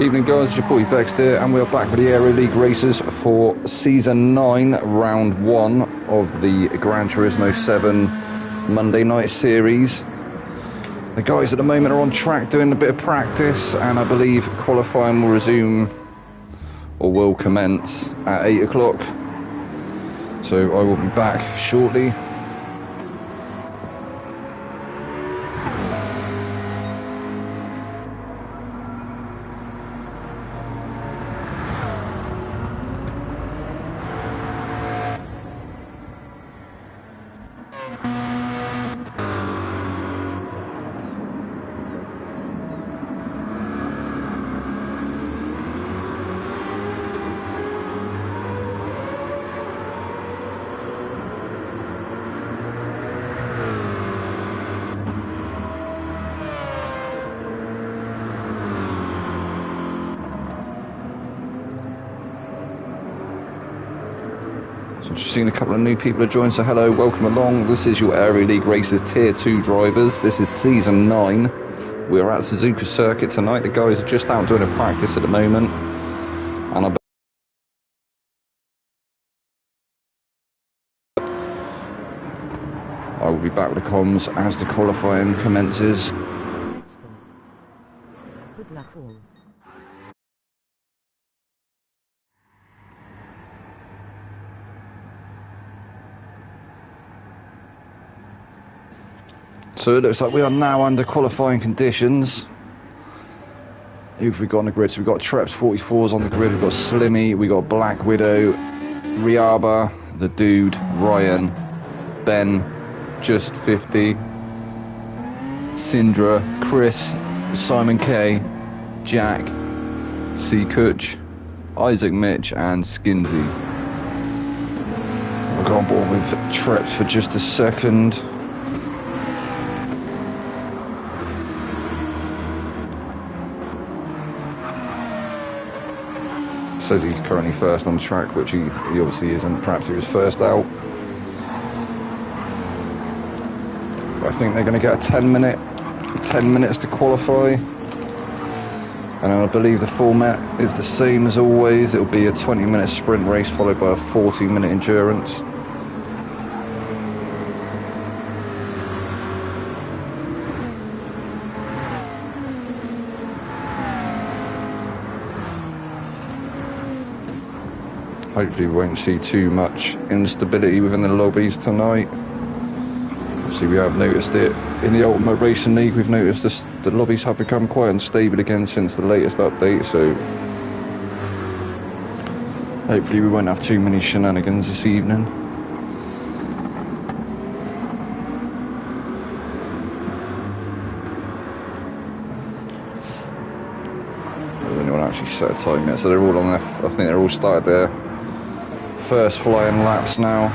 Evening guys, it's your boy Bex here, and we're back with the Aero League races for Season 9, Round 1 of the Gran Turismo 7 Monday Night Series. The guys at the moment are on track doing a bit of practice, and I believe qualifying will resume, or will commence, at 8 o'clock. So I will be back shortly. I've just seen a couple of new people have joined, so hello, welcome along. This is your Aero League Races Tier 2 drivers. This is Season 9. We're at Suzuka Circuit tonight. The guys are just out doing a practice at the moment. And I will be back with the comms as the qualifying commences. Good luck all. So it looks like we are now under qualifying conditions. Who have we got on the grid? So we've got Treps 44s on the grid, we've got Slimmy, we've got Black Widow, Riaba, The Dude, Ryan, Ben, Just 50, Sindra, Chris, Simon K, Jack, C. Kutch, Isaac Mitch, and Skinsy. We'll go on board with Treps for just a second. Says he's currently first on the track, which he obviously isn't. Perhaps he was first out. But I think they're going to get a 10 minutes to qualify. And I believe the format is the same as always. It'll be a 20-minute sprint race followed by a 40-minute endurance. Hopefully we won't see too much instability within the lobbies tonight. Obviously we have noticed it in the Ultimate Racing League. We've noticed the lobbies have become quite unstable again since the latest update, so hopefully we won't have too many shenanigans this evening. I don't know when I actually set a time yet, so they're all on their, I think they're all started their first flying laps now.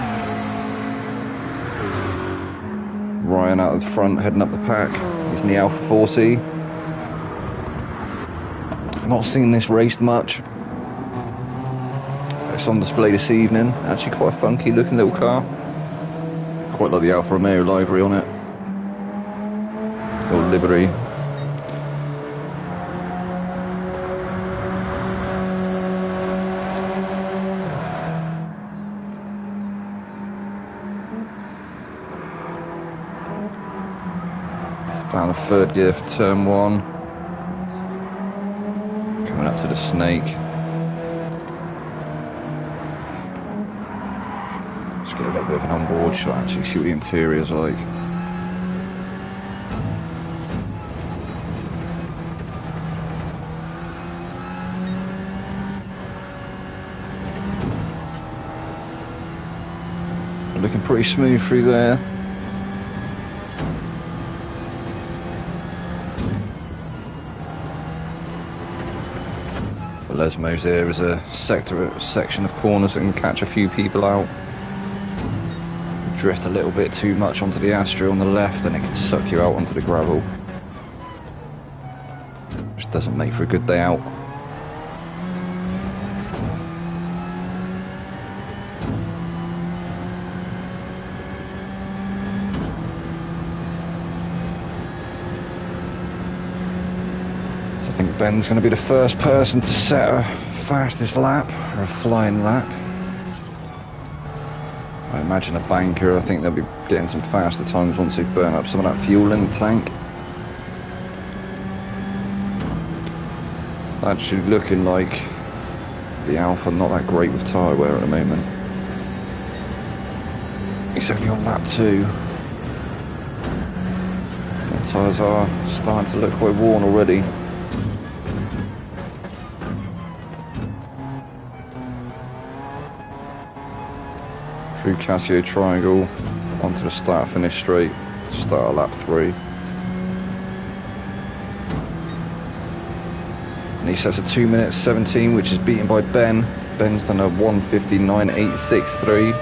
Ryan out of the front, heading up the pack. He's in the Alpha 40. Not seen this raced much. It's on display this evening. Actually quite a funky looking little car. Quite like the Alfa Romeo livery on it. Little livery. Down the third gear for turn 1. Coming up to the snake. Let's get a little bit of an onboard shot, actually see what the interior's like. Looking pretty smooth through there. Lesmo's there is a section of corners that can catch a few people out. Drift a little bit too much onto the Astra on the left and it can suck you out onto the gravel, which doesn't make for a good day out. think Ben's going to be the first person to set a fastest lap, or a flying lap. I imagine a banker, I think they'll be getting some faster times once they burn up some of that fuel in the tank. Actually looking like the Alpha not that great with tyre wear at the moment. He's only on lap 2. The tyres are starting to look quite worn already. Through Casio Triangle, onto the start finish straight, start at lap 3. And he sets a 2 minutes 17, which is beaten by Ben. Ben's done a 1:59.863.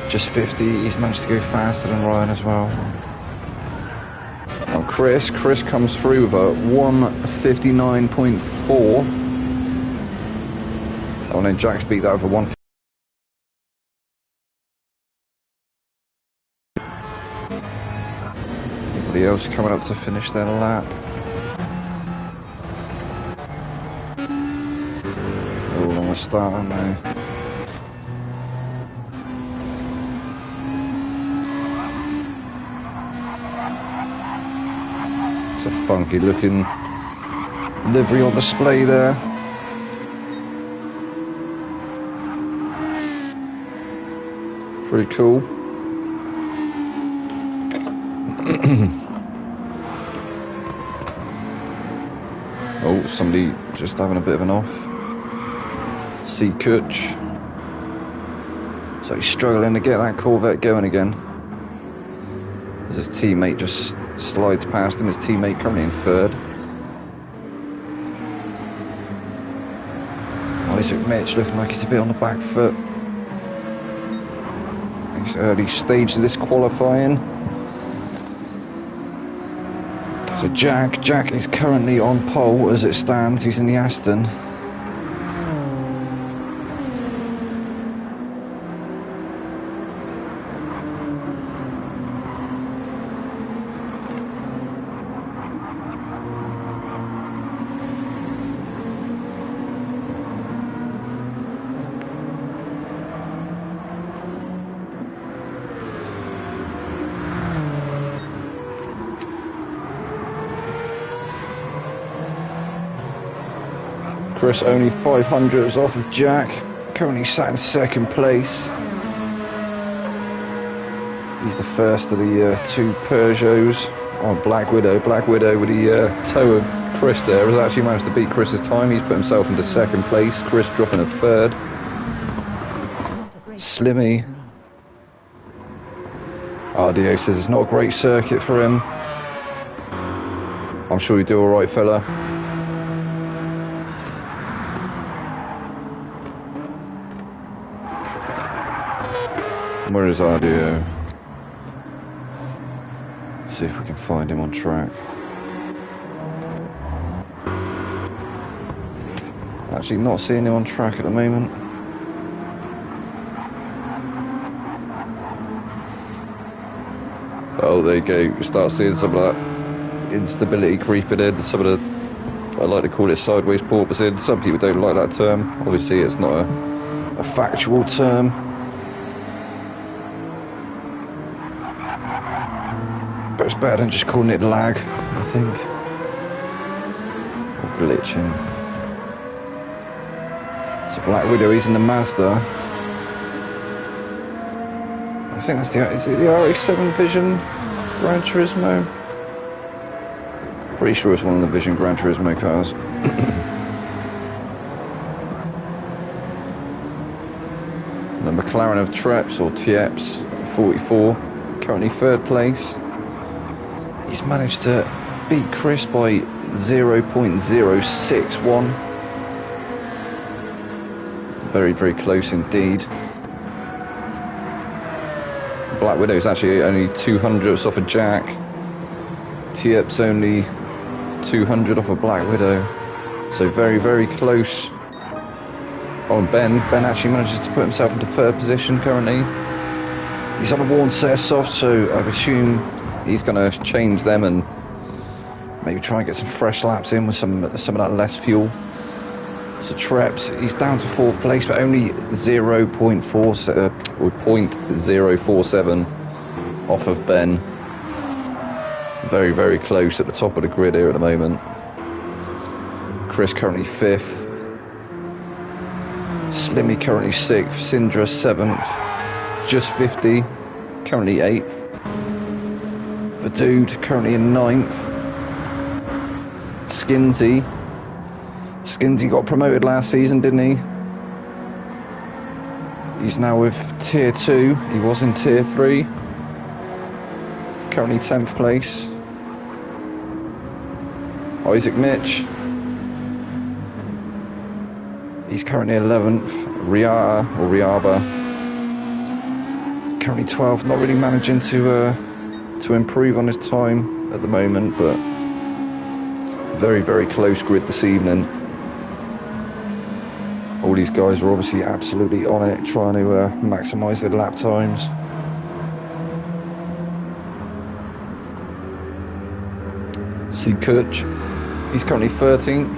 Just 50, he's managed to go faster than Ryan as well. Now Chris comes through with a 1:59.4. Oh, then Jack's beat that over 1. Anybody else coming up to finish their lap? All on the start, aren't they? It's a funky looking livery on display there. Pretty cool. Oh, somebody just having a bit of an off. See Kutch. So he's struggling to get that Corvette going again. As his teammate just slides past him. His teammate currently in 3rd. Isaac Mitch looking like he's a bit on the back foot. He's early stage of this qualifying. So Jack is currently on pole as it stands. He's in the Aston. Chris only 500s off of Jack, currently sat in 2nd place. He's the first of the 2 Peugeots. Oh, Black Widow with the toe of Chris there has actually managed to beat Chris's time. He's put himself into 2nd place, Chris dropping to 3rd. Slimmy. RDO says it's not a great circuit for him. I'm sure you do alright, fella. Where is RDO? Let's see if we can find him on track. Actually not seeing him on track at the moment. Oh, there you go. You start seeing some of that instability creeping in. Some of the, I like to call it sideways porpoising. Some people don't like that term. Obviously it's not a factual term. But it's better than just calling it lag, I think. Or glitching. So Black Widow, he's in the Mazda. I think that's is it the RX-7 Vision Gran Turismo? Pretty sure it's one of the Vision Gran Turismo cars. The McLaren of Treps, or Tieps, 44, currently 3rd place. He's managed to beat Chris by 0.061. Very, very close indeed. Black Widow's actually only 200ths off of Jack. Tiep's only 200 off of Black Widow. So very, very close on Ben. Ben actually manages to put himself into 3rd position currently. He's on a worn set of softs, so I assume he's going to change them and Maybe try and get some fresh laps in with some of that less fuel. So Treps, he's down to 4th place, but only 0.047 off of Ben. Very, very close at the top of the grid here at the moment. Chris currently 5th. Slimmy currently 6th. Sindra 7th. Just 50, currently 8th. The Dude currently in 9th. Skinsy got promoted last season, didn't he? He's now with Tier 2. He was in Tier 3. Currently 10th place. Isaac Mitch. He's currently 11th. Riaba. Currently 12th. Not really managing to improve on his time at the moment, but very, very close grid this evening. All these guys are obviously absolutely on it, trying to maximise their lap times. See Kutch, he's currently 13th.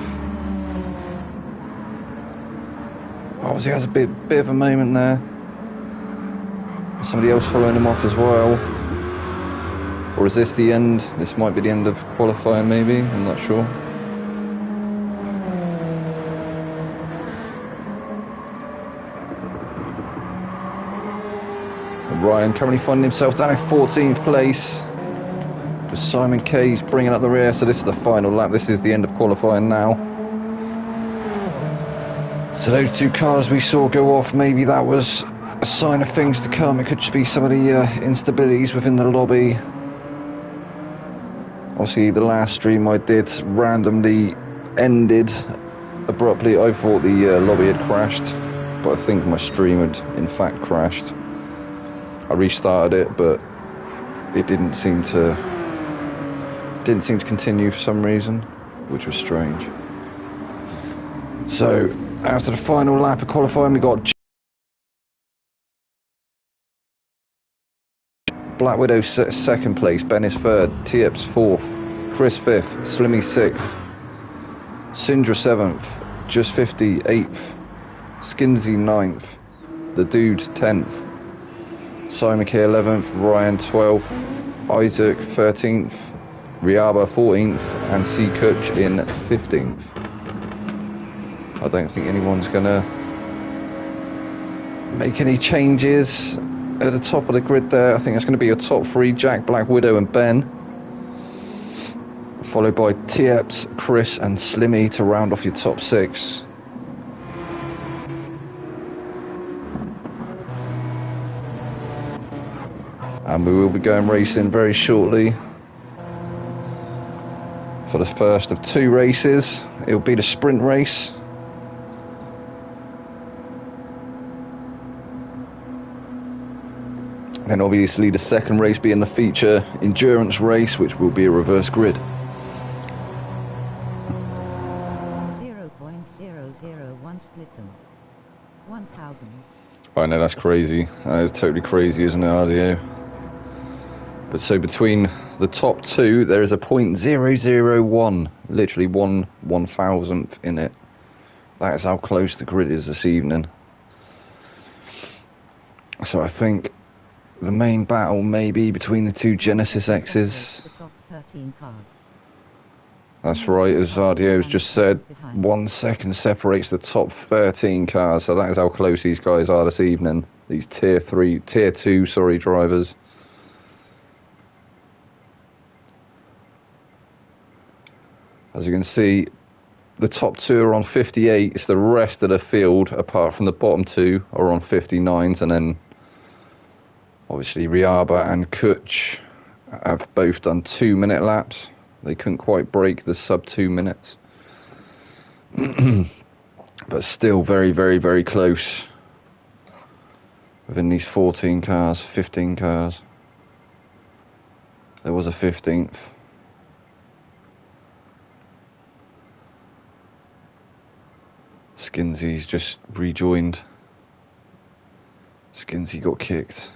Obviously has a bit of a moment there. Somebody else following him off as well. Or is this the end? This might be the end of qualifying, maybe. I'm not sure. And Ryan currently finding himself down in 14th place. Just Simon K's bringing up the rear. So this is the final lap. This is the end of qualifying now. So those two cars we saw go off, maybe that was a sign of things to come. It could just be some of the instabilities within the lobby. Obviously, the last stream I did randomly ended abruptly. I thought the lobby had crashed, but I think my stream had in fact crashed. I restarted it, but it didn't seem to continue for some reason, which was strange. So after the final lap of qualifying, we got Black Widow 2nd place, Ben is 3rd, Tieps 4th, Chris 5th, Slimmy 6th, Sindra 7th, Just 50 8th, Skinsy 9th, The Dude 10th, Simon K 11th, Ryan 12th, Isaac 13th, Riaba 14th, and C Kutch in 15th. I don't think anyone's gonna make any changes at the top of the grid there. I think it's going to be your top 3, Jack, Black Widow and Ben, followed by Tieps, Chris and Slimmy to round off your top 6. And we will be going racing very shortly for the first of 2 races. It will be the sprint race. And obviously the second race being the feature endurance race, which will be a reverse grid. 0.001 split them. 1,000. I know, that's crazy. That is totally crazy, isn't it, RDO? But so between the top 2, there is a 0.001, literally 1/1000th in it. That is how close the grid is this evening. So I think the main battle may be between the 2 Genesis X's. The top 13 cars. That's right, as Zardio's just said, 1 second separates the top 13 cars, so that is how close these guys are this evening. These Tier 2 drivers. As you can see, the top 2 are on 58s, the rest of the field, apart from the bottom 2, are on 59s, and then obviously Riaba and Kutch have both done 2-minute laps. They couldn't quite break the sub 2 minutes. But still very, very, very close within these 14 cars, 15 cars. There was a 15th. Skinsy's just rejoined. Skinsy got kicked.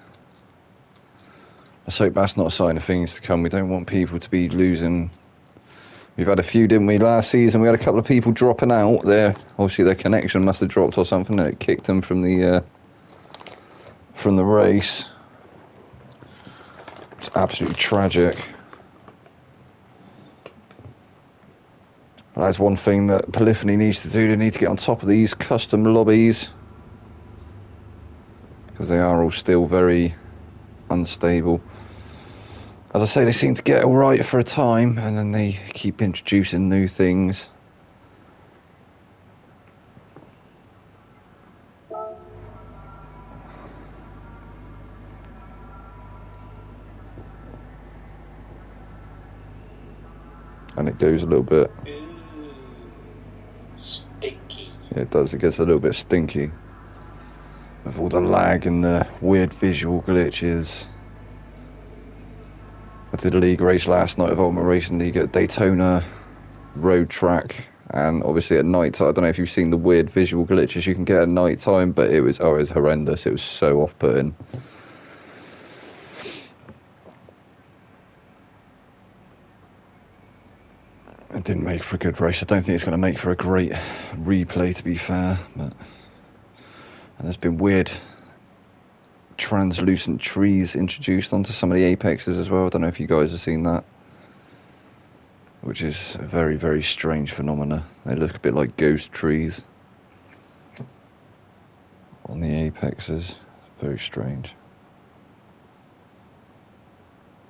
Let's hope that's not a sign of things to come. We don't want people to be losing We've had a few, didn't we, last season? We had a couple of people dropping out. Obviously their connection must have dropped or something, and it kicked them from the race. It's absolutely tragic. But that's one thing that Polyphony needs to do. They need to get on top of these custom lobbies, because they are all still very unstable. As I say, they seem to get all right for a time, and then they keep introducing new things. And it goes a little bit... Stinky. Yeah, it does. It gets a little bit stinky. With all the lag and the weird visual glitches. I did a league race last night of Ultimate Racing League at Daytona road track, and obviously at night time, I don't know if you've seen the weird visual glitches you can get at night time, but it was horrendous. It was so off-putting. It didn't make for a good race. I don't think it's going to make for a great replay, to be fair. But and there's been weird translucent trees introduced onto some of the apexes as well. I don't know if you guys have seen that, which is a very, very strange phenomena. They look a bit like ghost trees on the apexes. Very strange.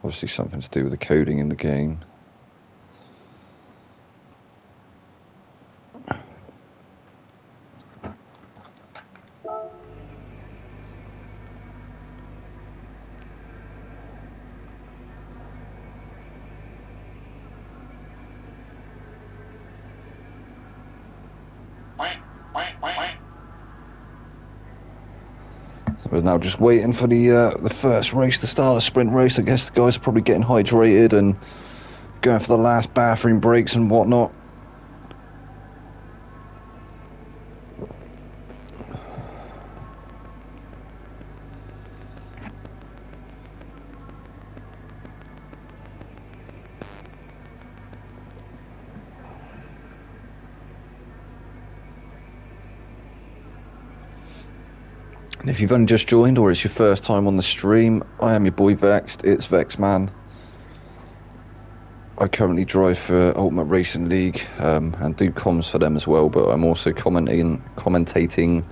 Obviously something to do with the coding in the game. So we're now just waiting for the first race to start, a sprint race. I guess the guys are probably getting hydrated and going for the last bathroom breaks and whatnot. And if you've only just joined or it's your first time on the stream, I am your boy Vexed. It's Vexman. I currently drive for Ultimate Racing League and do comms for them as well, but I'm also commentating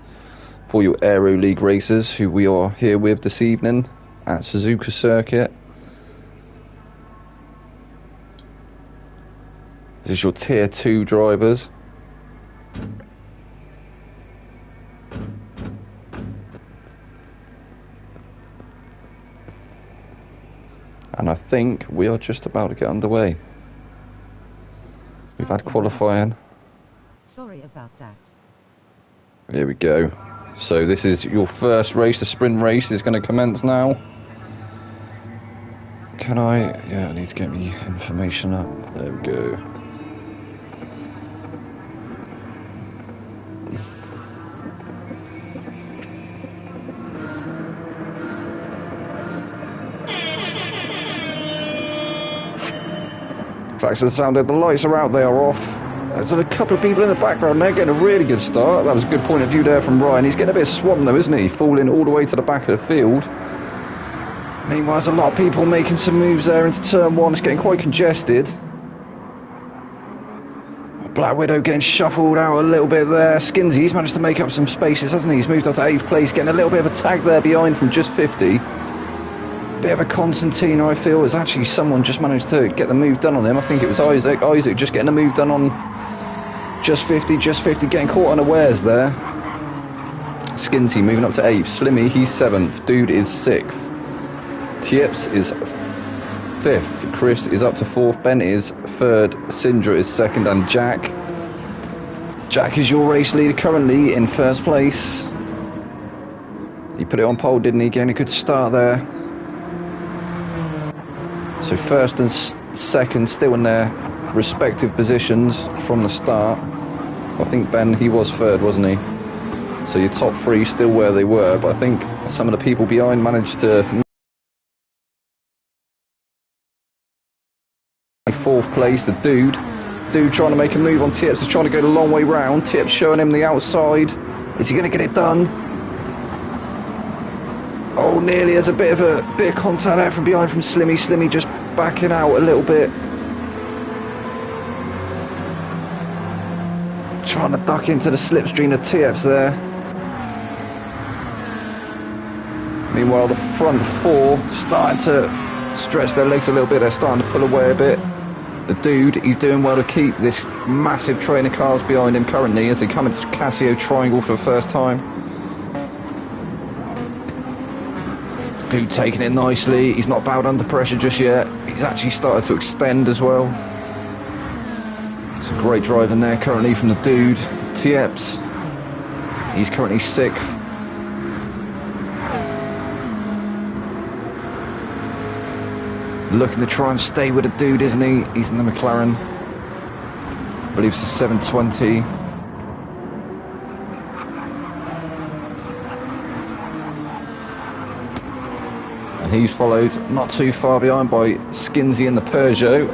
for your Aero League racers, who we are here with this evening at Suzuka Circuit. This is your Tier 2 drivers. And I think we are just about to get underway. We've had qualifying. Sorry about that. Here we go. So this is your first race. The sprint race is going to commence now. Can I... Yeah, I need to get me information up. There we go. Tracks have sounded, the lights are out, they are off. There's a couple of people in the background there getting a really good start. That was a good point of view there from Ryan. He's getting a bit swamped though, isn't he? Falling all the way to the back of the field. Meanwhile, there's a lot of people making some moves there into turn one. It's getting quite congested. Black Widow getting shuffled out a little bit there. Skinsy's managed to make up some spaces, hasn't he? He's moved up to 8th place, getting a little bit of a tag there behind from just 50. Bit of a Constantino, I feel. It's actually someone just managed to get the move done on him. I think it was Isaac. Isaac just getting the move done on just 50, getting caught unawares there. Skinsy moving up to 8th. Slimmy, he's 7th. Dude is 6th. Tieps is 5th. Chris is up to 4th. Ben is 3rd. Syndra is 2nd. And Jack is your race leader currently in 1st place. He put it on pole, didn't he? Getting a good start there. So 1st and 2nd still in their respective positions from the start. I think Ben, he was 3rd, wasn't he? So your top 3 still where they were, but I think some of the people behind managed to... 4th place, the Dude, Dude trying to make a move on Tips. He's trying to go the long way round. Tips showing him the outside. Is he going to get it done? Oh, nearly. There's a bit of contact there from behind from Slimmy. Slimmy just backing out a little bit. Trying to duck into the slipstream of Tips there. Meanwhile, the front four starting to stretch their legs a little bit. They're starting to pull away a bit. The dude, he's doing well to keep this massive train of cars behind him currently as they come into Casio Triangle for the first time. Dude taking it nicely. He's not bowed under pressure just yet. He's actually started to extend as well. It's a great driving there currently from the dude. Tieps. He's currently 6th. Looking to try and stay with the dude, isn't he? He's in the McLaren. I believe it's a 720. And he's followed not too far behind by Skinsy in the Peugeot.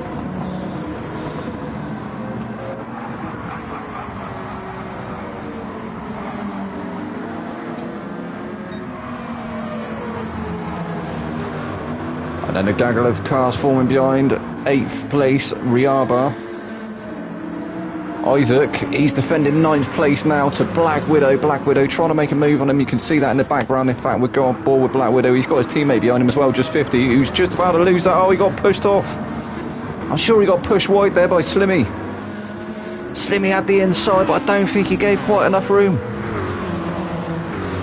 And then a gaggle of cars forming behind. 8th place, Riaba. Isaac, he's defending 9th place now to Black Widow. Black Widow trying to make a move on him. You can see that in the background. In fact, we'll go on board with Black Widow. He's got his teammate behind him as well, just 50, who's just about to lose that. Oh, he got pushed off. I'm sure he got pushed wide there by Slimmy. Slimmy had the inside, but I don't think he gave quite enough room.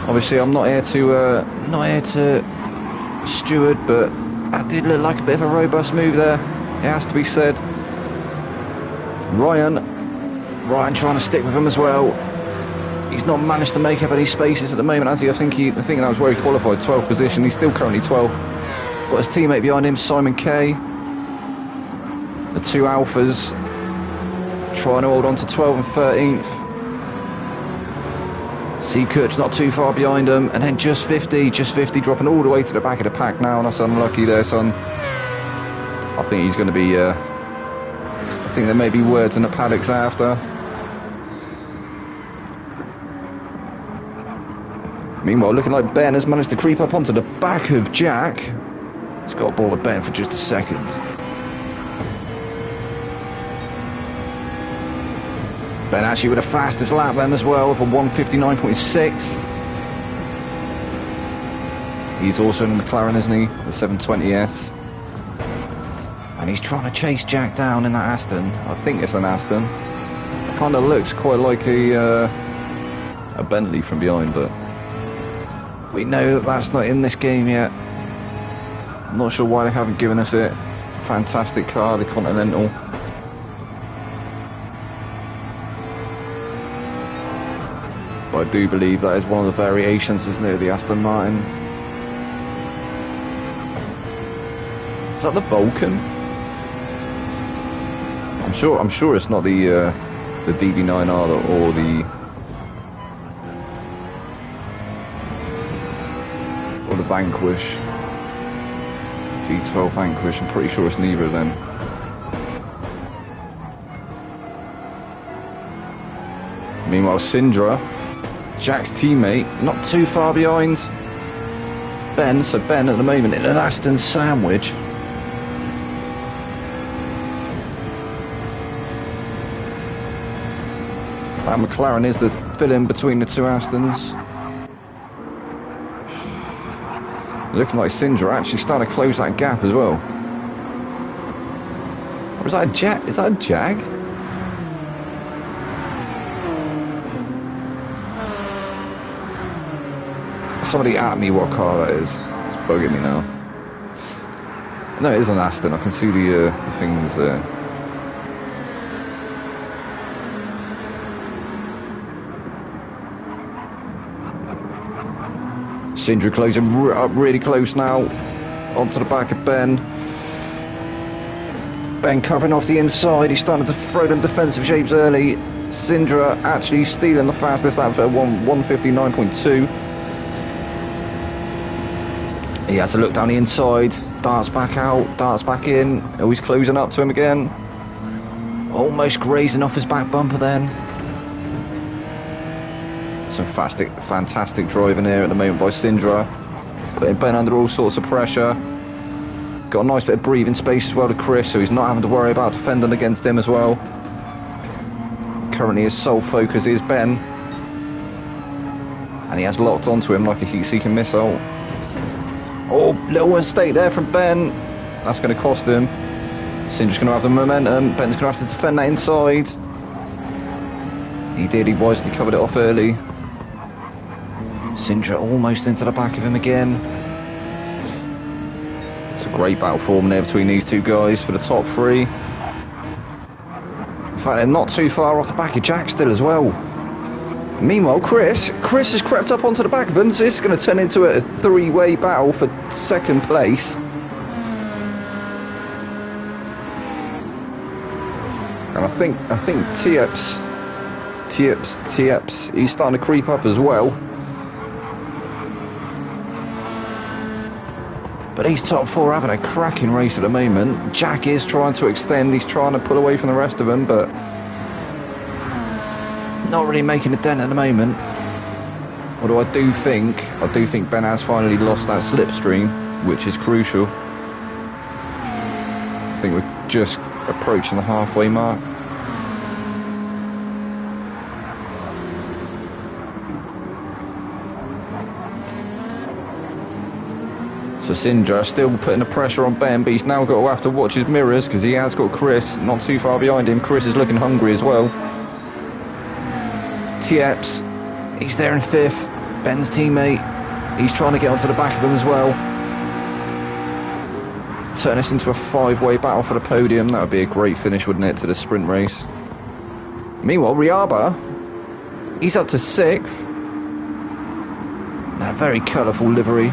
Obviously, I'm not here to steward, but that did look like a bit of a robust move there, it has to be said. Ryan trying to stick with him as well. He's not managed to make up any spaces at the moment, has he? I think that was where he qualified, 12th position. He's still currently 12th. Got his teammate behind him, Simon K. The two Alphas trying to hold on to 12th and 13th. Seacoach not too far behind him, and then just 50 dropping all the way to the back of the pack now. That's unlucky there, son. I think he's going to be I think there may be words in the paddocks after. Meanwhile, looking like Ben has managed to creep up onto the back of Jack. He's got a ball of Ben for just a second. Ben actually with the fastest lap then as well for 1:59.6. He's also in the McLaren, isn't he? The 720S. And he's trying to chase Jack down in that Aston. I think it's an Aston. It kind of looks quite like a Bentley from behind, but we know that that's not in this game yet. I'm not sure why they haven't given us it. Fantastic car, the Continental. But I do believe that is one of the variations, isn't it, of the Aston Martin? Is that the Vulcan? I'm sure it's not the DB9R or the Vanquish. V12 Vanquish, I'm pretty sure it's neither of them. Meanwhile, Syndra, Jack's teammate, not too far behind Ben, so Ben at the moment in an Aston sandwich. That McLaren is the fill-in between the two Astons. Looking like Syndra actually starting to close that gap as well. Or is that a Jag? Is that a Jag? Somebody at me what car that is. It's bugging me now. No, it is an Aston. I can see the things there. Syndra closing up really close now. Onto the back of Ben. Ben covering off the inside. He's starting to throw them defensive shapes early. Syndra actually stealing the fastest lap for 1:59.2. He has to look down the inside, darts back out, darts back in. Oh, he's closing up to him again. Almost grazing off his back bumper then. Some fantastic driving here at the moment by Sindra. Putting Ben under all sorts of pressure. Got a nice bit of breathing space as well to Chris, so he's not having to worry about defending against him as well. Currently his sole focus is Ben. And he has locked onto him like a heat-seeking missile. Oh, little mistake there from Ben. That's going to cost him. Sindra's going to have the momentum. Ben's going to have to defend that inside. He wisely covered it off early. Sindra almost into the back of him again. It's a great battle forming there between these two guys for the top three. In fact, they're not too far off the back of Jack still as well. Meanwhile, Chris has crept up onto the back of him, so this is going to turn into a three-way battle for second place. And I think Tieps, he's starting to creep up as well. But these top four are having a cracking race at the moment. Jack is trying to extend, he's trying to pull away from the rest of them, but not really making a dent at the moment. Although I do think Ben has finally lost that slipstream, which is crucial. I think we're just approaching the halfway mark. So Sindra still putting the pressure on Ben, but he's now got to have to watch his mirrors because he has got Chris not too far behind him. Chris is looking hungry as well. Tieps, he's there in fifth. Ben's teammate, he's trying to get onto the back of him as well. Turn this into a five-way battle for the podium. That would be a great finish, wouldn't it, to the sprint race. Meanwhile, Riaba, he's up to sixth. A very colourful livery.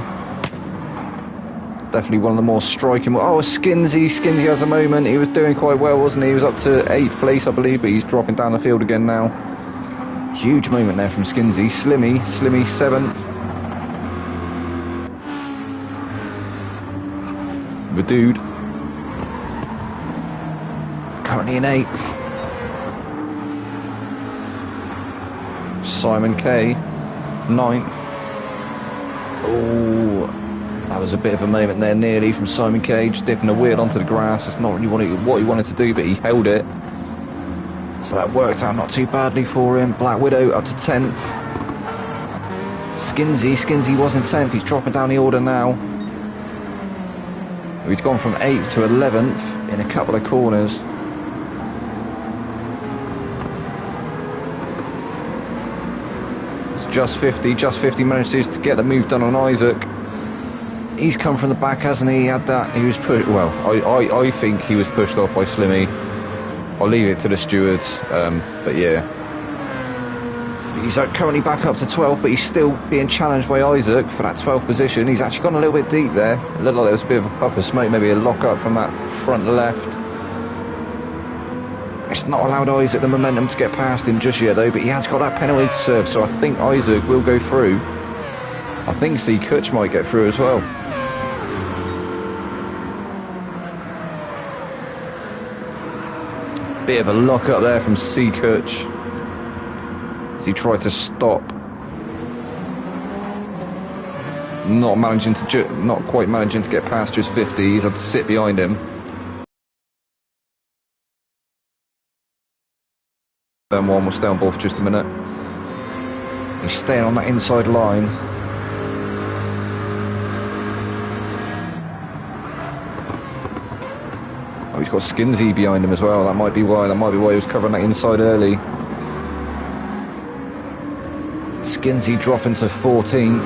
Definitely one of the more striking. Oh, Skinsy has a moment. He was doing quite well, wasn't he? He was up to 8th place, I believe, but he's dropping down the field again now. Huge moment there from Skinsy. Slimmy 7th. The dude. Currently in 8th. Simon K, 9th. Oh, that was a bit of a moment there, nearly, from Simon K, just dipping the wheel onto the grass. That's not really what he wanted to do, but he held it. So that worked out not too badly for him. Black Widow up to 10th. Skinsy was in 10th. He's dropping down the order now. He's gone from 8th to 11th in a couple of corners. It's just 50 manages to get the move done on Isaac. He's come from the back, hasn't he? He had that. He was pushed. Well, I think he was pushed off by Slimmy. I'll leave it to the stewards. But yeah, he's currently back up to 12th, but he's still being challenged by Isaac for that 12th position. He's actually gone a little bit deep there. It looked like there was a bit of a puff of smoke, maybe a lock up from that front left. It's not allowed Isaac the momentum to get past him just yet, though. But he has got that penalty to serve, so I think Isaac will go through. I think C. Kutch might get through as well. Bit of a lock up there from C. Kutch as he tried to stop. Not quite managing to get past just 50. He's had to sit behind him. Turn 1 will stay on board for just a minute. He's staying on that inside line. Oh, he's got Skinsy behind him as well. That might be why he was covering that inside early. Skinsy dropping to 14th.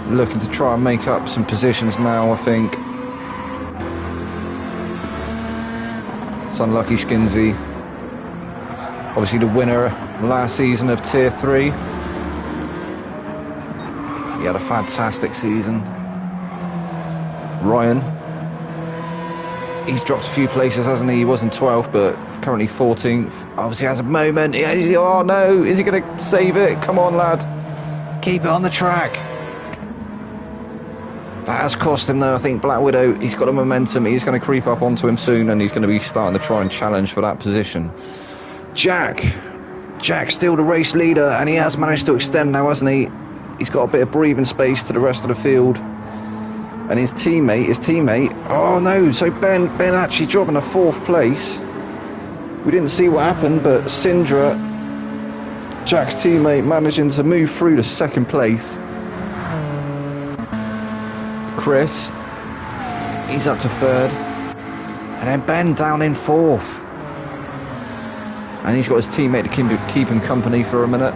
Looking to try and make up some positions now, I think. It's unlucky, Skinsy. Obviously the winner last season of Tier 3. He had a fantastic season. Ryan. He's dropped a few places, hasn't he? He was in 12th, but currently 14th. Obviously has a moment. Oh no, is he going to save it? Come on, lad. Keep it on the track. That has cost him though. I think Black Widow, he's got a momentum. He's going to creep up onto him soon, and he's going to be starting to try and challenge for that position. Jack's still the race leader, and he has managed to extend now, hasn't he? He's got a bit of breathing space to the rest of the field. And his teammate, oh no, so Ben actually dropping a 4th place. We didn't see what happened, but Sindra, Jack's teammate, managing to move through to 2nd place. Chris, he's up to 3rd. And then Ben down in 4th. And he's got his teammate to keep him company for a minute.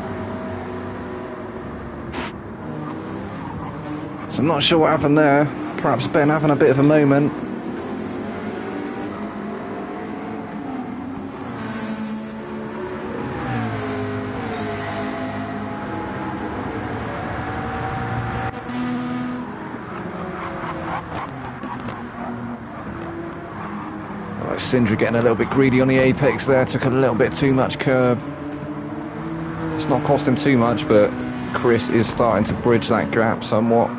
So I'm not sure what happened there. Perhaps Ben having a bit of a moment. Sindra getting a little bit greedy on the apex there, took a little bit too much curb. It's not cost him too much, but Chris is starting to bridge that gap somewhat.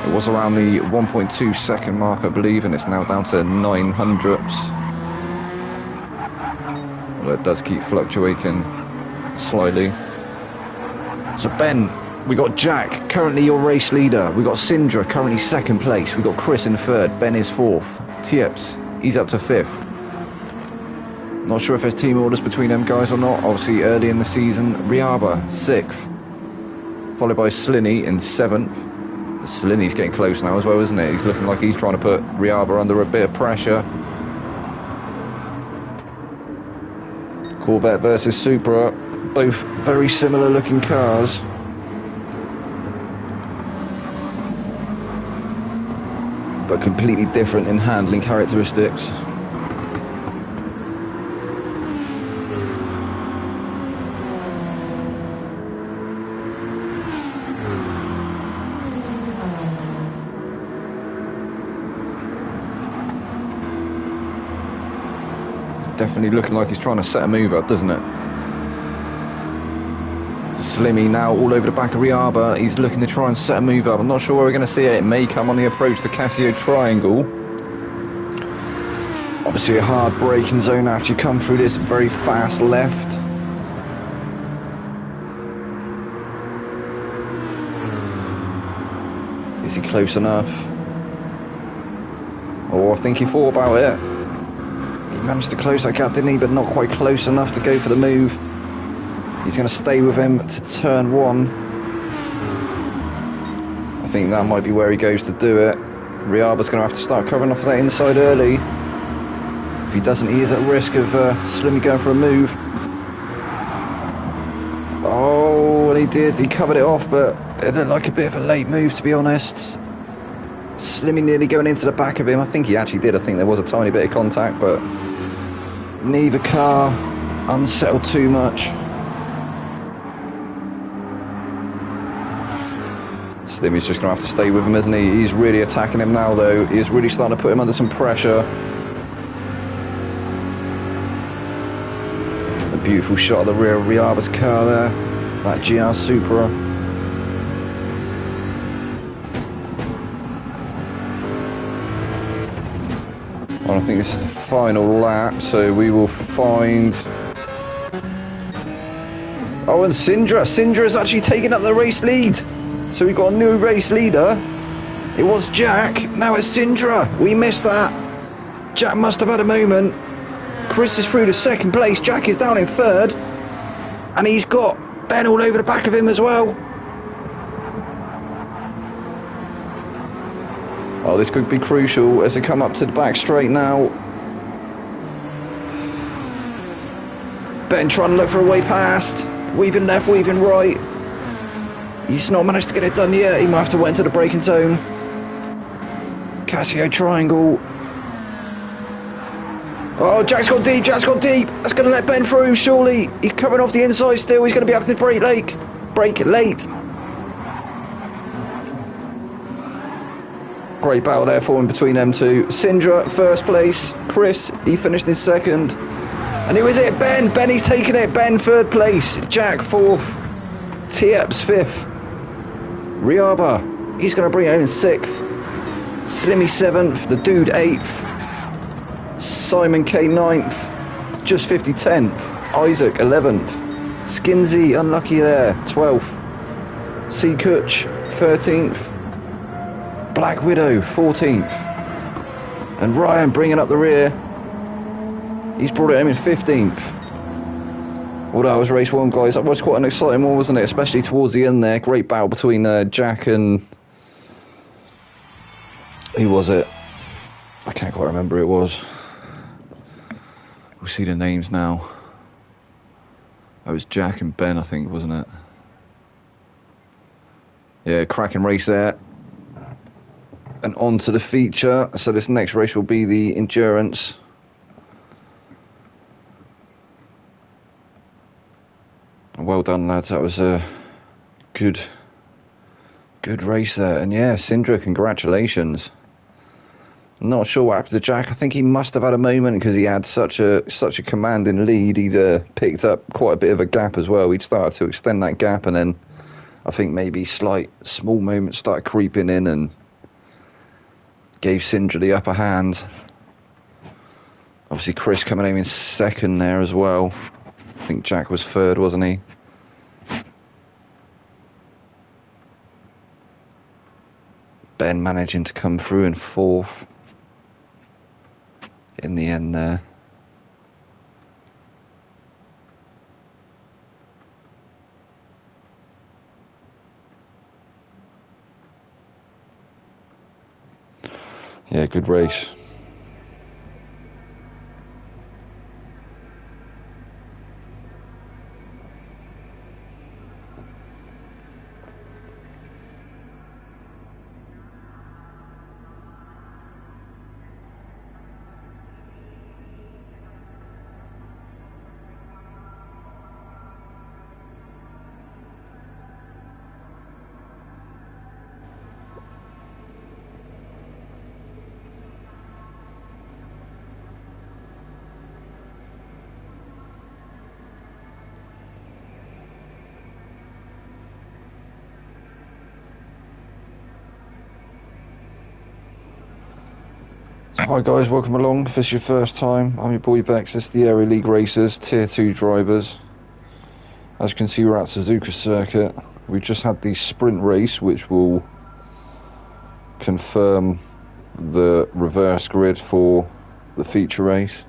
It was around the 1.2 second mark, I believe, and it's now down to 900ths. Although it does keep fluctuating slightly. So Ben, we got Jack, currently your race leader. We got Sindra, currently 2nd place. We got Chris in 3rd. Ben is 4th. Tieps, he's up to 5th. Not sure if there's team orders between them guys or not. Obviously, early in the season, Riaba 6th, followed by Slinny in 7th. Slinny's getting close now as well, isn't it? He's looking like he's trying to put Riaba under a bit of pressure. Corvette versus Supra, both very similar looking cars. But completely different in handling characteristics. Definitely looking like he's trying to set a move up, doesn't it? Slimmy now all over the back of Riaba. He's looking to try and set a move up. I'm not sure where we're going to see it. It may come on the approach to Casio Triangle. Obviously a hard braking zone after you come through this very fast left. Is he close enough? Oh, I think he thought about it. He managed to close that gap, didn't he? But not quite close enough to go for the move. He's going to stay with him to turn 1. I think that might be where he goes to do it. Riaba's going to have to start covering off that inside early. If he doesn't, he is at risk of Slimmy going for a move. Oh, and he did. He covered it off, but it looked like a bit of a late move, to be honest. Slimmy nearly going into the back of him. I think he actually did. I think there was a tiny bit of contact, but neither car unsettled too much. Slimmy's just going to have to stay with him, isn't he? He's really attacking him now, though. He's really starting to put him under some pressure. A beautiful shot of the rear of Riaba's car there. That GR Supra. I think this is the final lap, so we will find... Oh, and Sindra's actually taking up the race lead. So we've got a new race leader. It was Jack, now it's Sindra. We missed that. Jack must have had a moment. Chris is through to 2nd place. Jack is down in 3rd. And he's got Ben all over the back of him as well. Oh, this could be crucial as they come up to the back straight now. Ben trying to look for a way past. Weaving left, weaving right. He's not managed to get it done yet. He might have to wait into the braking zone. Casio Triangle. Oh, Jack's gone deep, That's going to let Ben through, surely. He's coming off the inside still. He's going to be having to brake late. Great battle there for him between them two. Sindra, 1st place. Chris, he finished in 2nd. And who is it? Ben. He's taken it. Ben, 3rd place. Jack, 4th. Tiep's 5th. Riaba, he's going to bring it home in 6th. Slimmy 7th. The Dude 8th. Simon K 9th. Just 50 10th. Isaac 11th. Skinsy, unlucky there, 12th. C Kutch 13th. Black Widow 14th. And Ryan bringing up the rear. He's brought it home in 15th. Well, that was race 1, guys. That was quite an exciting one, wasn't it? Especially towards the end there. Great battle between Jack and... who was it? I can't quite remember who it was. We'll see the names now. That was Jack and Ben, I think, wasn't it? Yeah, cracking race there. And on to the feature. So this next race will be the endurance. Well done, lads. That was a good race there. And yeah, Sindra, congratulations. Not sure what happened to Jack. I think he must have had a moment because he had such a commanding lead. He'd picked up quite a bit of a gap as well. He'd started to extend that gap, and then I think maybe small moments started creeping in and gave Sindra the upper hand. Obviously, Chris coming home in 2nd there as well. I think Jack was 3rd, wasn't he? Ben managing to come through in 4th. In the end there. Yeah, good race. Hi guys, welcome along. If this is your first time, I'm your boy Vex. This is the Aero League Racers, Tier 2 drivers. As you can see, we're at Suzuka circuit. We just had the sprint race, which will confirm the reverse grid for the feature race.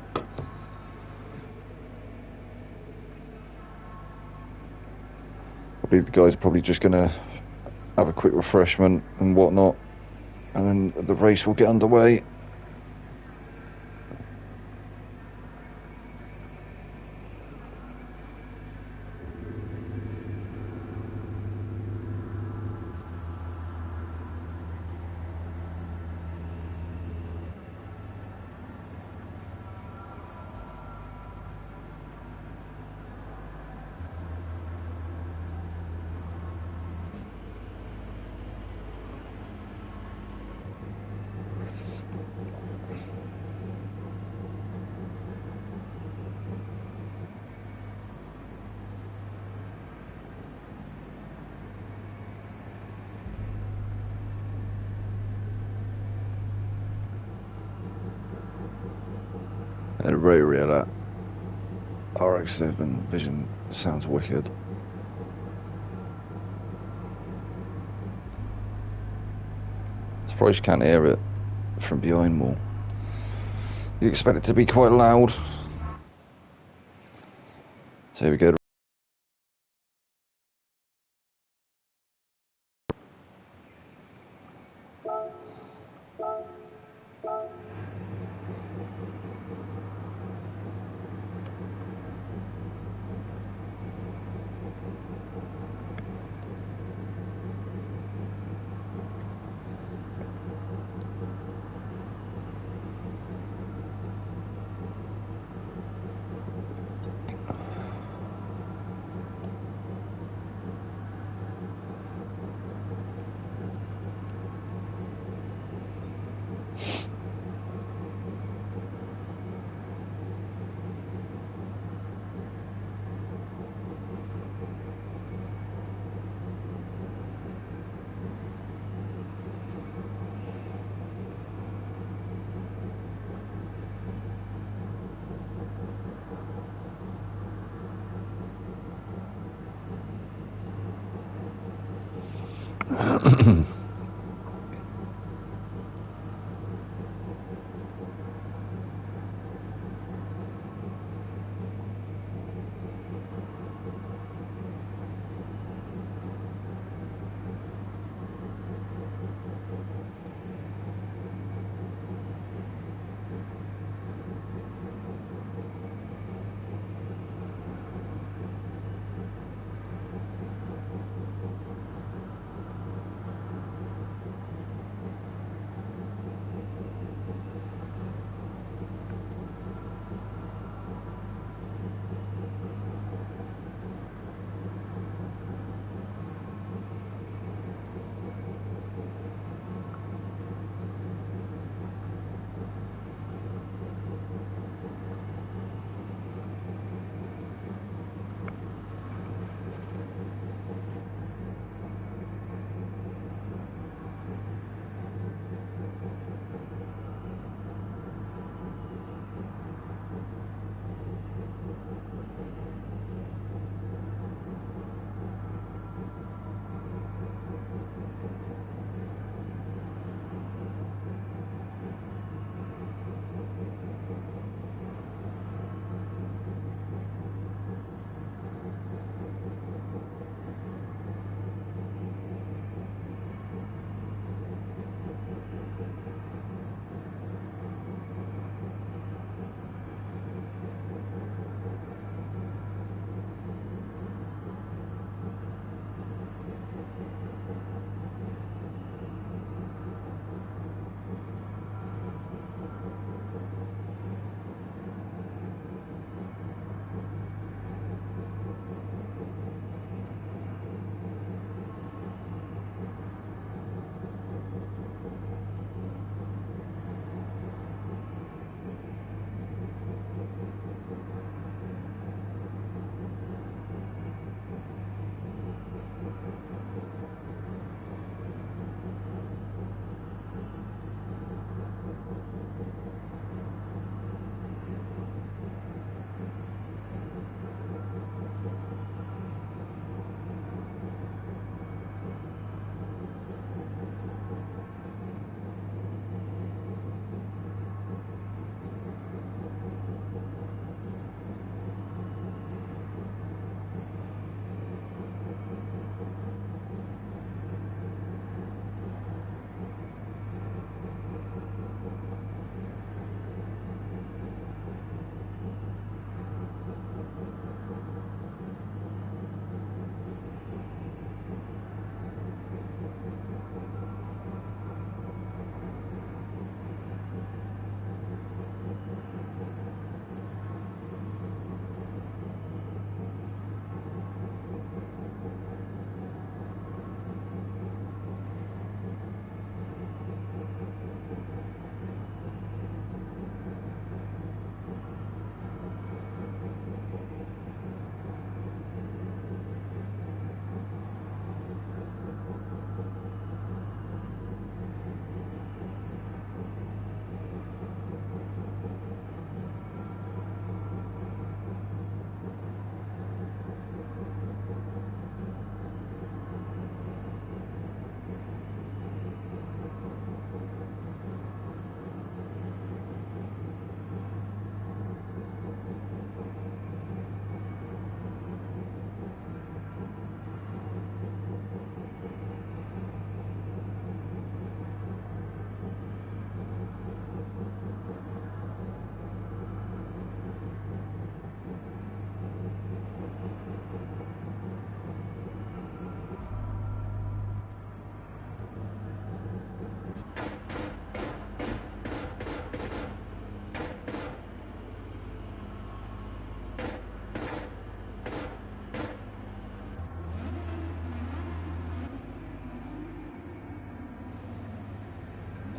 I believe the guys are probably just going to have a quick refreshment and whatnot, and then the race will get underway. And a rotary of that RX-7 Vision sounds wicked. Surprised you can't hear it from behind more. You expect it to be quite loud. So here we go.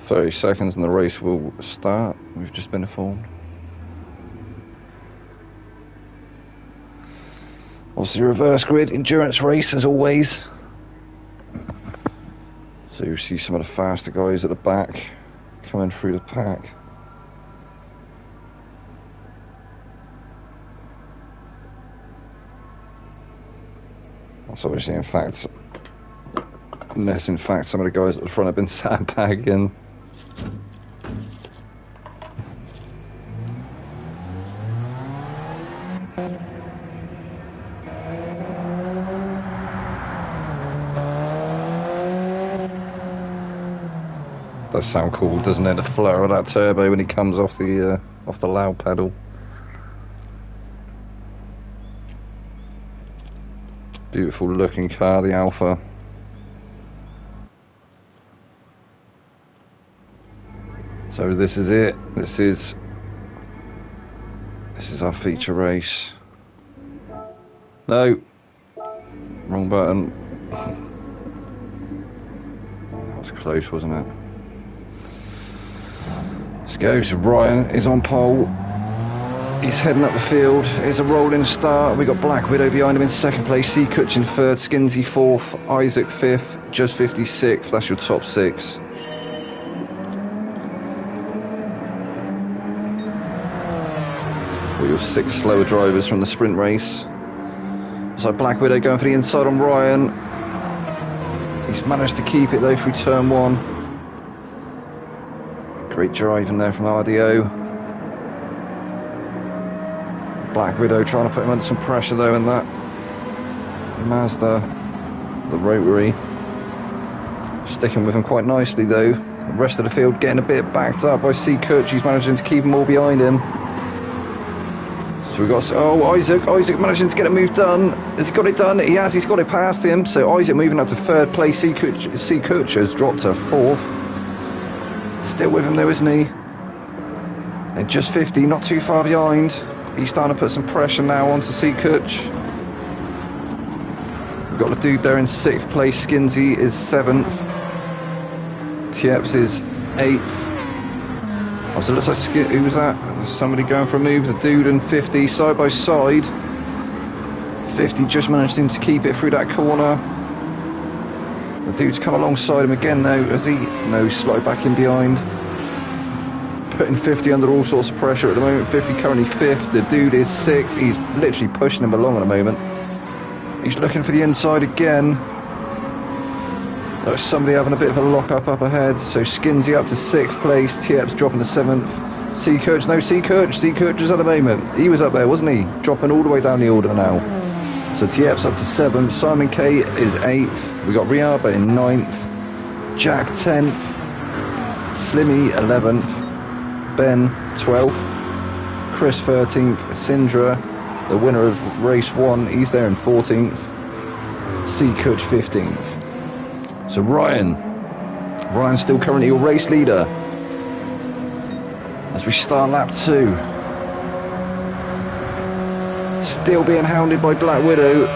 30 seconds and the race will start. We've just been informed. Obviously reverse grid, endurance race as always. So you see some of the faster guys at the back coming through the pack. That's obviously in fact Unless, in fact, some of the guys at the front have been sandbagging. Does sound cool, doesn't it? The flutter of that turbo when he comes off the loud pedal. Beautiful looking car, the Alpha. So this is it. This is our feature race. No, wrong button. That was close, wasn't it? Let's go. So Ryan is on pole. He's heading up the field. Here's a rolling start. We got Black Widow behind him in second place. C. Kutch in third. Skinsy fourth. Isaac fifth. Just 56th. That's your top six. Your six slower drivers from the sprint race. So Black Widow going for the inside on Ryan. He's managed to keep it though through turn one. Great driving there from RDO. Black Widow trying to put him under some pressure though in that Mazda, the rotary. Sticking with him quite nicely though. The rest of the field getting a bit backed up by C. Kutch. He's managing to keep them all behind him. So we got, Isaac managing to get a move done. Has he got it done? He has, he's got it past him. So Isaac moving up to third place. C. Kutch has dropped to fourth. Still with him though, isn't he? And just 50, not too far behind. He's starting to put some pressure now onto C. Kutch. We've got the dude there in sixth place. Skinsy is seventh. Tieps is eighth. Oh, so it looks like who was that? Somebody going for a move. The dude and 50 side by side. 50 just managed him to keep it through that corner. The dude's come alongside him again though. Has he? No, he's slotted back in behind. Putting 50 under all sorts of pressure at the moment. 50 currently fifth. The dude is sixth. He's literally pushing him along at the moment. He's looking for the inside again. There's somebody having a bit of a lock-up up ahead. So Skinsy up to sixth place. Tieps dropping to seventh. C. Kutch, no, C. Kutch is at the moment. He was up there, wasn't he? Dropping all the way down the order now. So Tieps up to seventh. Simon K is eighth. We got Riaba in ninth. Jack 10th. Slimmy 11th. Ben 12th. Chris 13th. Sindra, the winner of race 1, he's there in 14th. C. Kutch 15th. So Ryan's still currently your race leader as we start lap 2. Still being hounded by Black Widow.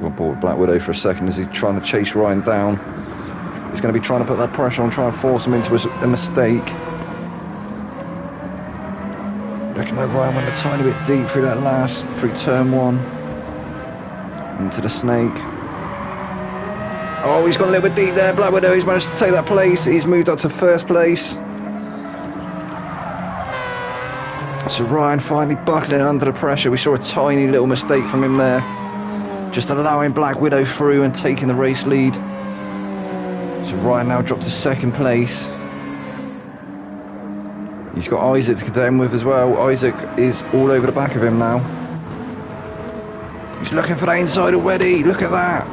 Got bored with Black Widow for a second as he's trying to chase Ryan down. He's going to be trying to put that pressure on, try and force him into a mistake. Looking like Ryan went a tiny bit deep through that through turn 1. Into the snake. Oh, he's gone a little bit deep there. Black Widow, he's managed to take that place. He's moved up to first place. So Ryan finally buckling under the pressure. We saw a tiny little mistake from him there. Just allowing Black Widow through and taking the race lead. So Ryan now dropped to second place. He's got Isaac to contend with as well. Isaac is all over the back of him now. He's looking for that inside already. Look at that.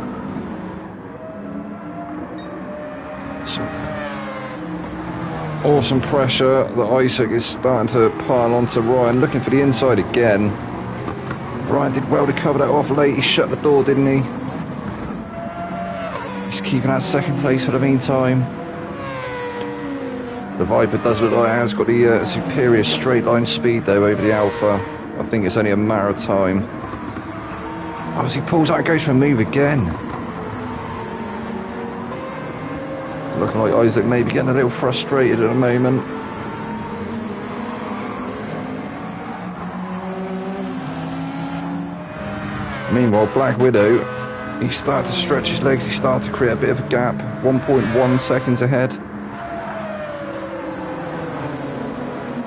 Some awesome pressure that Isaac is starting to pile onto Ryan, looking for the inside again. Ryan did well to cover that off late. He shut the door, didn't he? He's keeping that second place for the meantime. The Viper does look like it has got the superior straight line speed though over the Alpha. I think it's only a matter of time. Oh, as he pulls out, goes for a move again. Looking like Isaac may be getting a little frustrated at the moment. Meanwhile, Black Widow, he started to stretch his legs, he started to create a bit of a gap, 1.1 seconds ahead.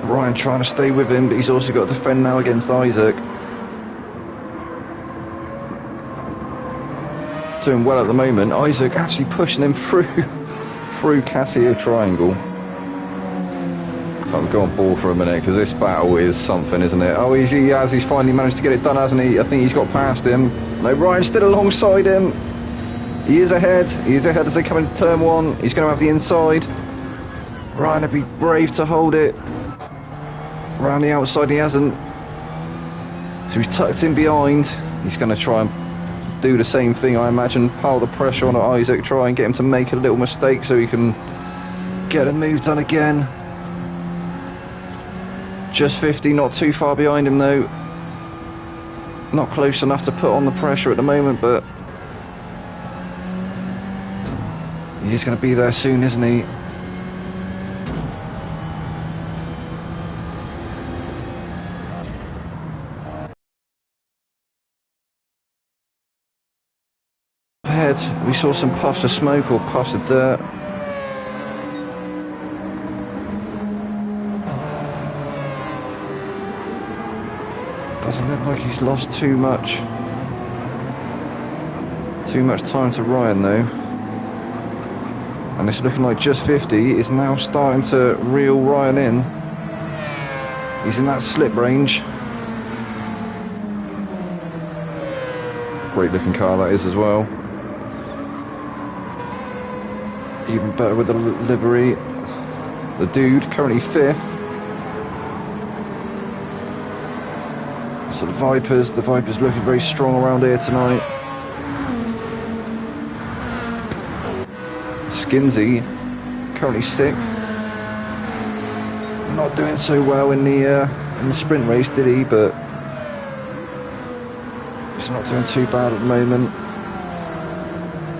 Ryan trying to stay with him, but he's also got to defend now against Isaac. doing well at the moment. Isaac actually pushing him through Casio Triangle. I'll go on board for a minute because this battle is something, isn't it? Oh, he's finally managed to get it done, hasn't he? I think he's got past him. No, Ryan's still alongside him. He is ahead. He is ahead as they come into turn one. He's going to have the inside. Ryan would be brave to hold it. Around the outside, he hasn't. So he's tucked in behind. He's going to try and do the same thing, I imagine. Pile the pressure on Isaac. Try and get him to make a little mistake so he can get a move done again. Just 50, not too far behind him though. Not close enough to put on the pressure at the moment, but he's going to be there soon, isn't he? Ahead, we saw some puffs of smoke or puffs of dirt. Doesn't look like he's lost too much time to Ryan though. And it's looking like Just 50 is now starting to reel Ryan in. He's in that slip range. Great looking car that is as well. Even better with the livery. The dude currently 5th. So the Vipers looking very strong around here tonight. Skinsey currently 6th. Not doing so well in the sprint race, did he? But he's not doing too bad at the moment.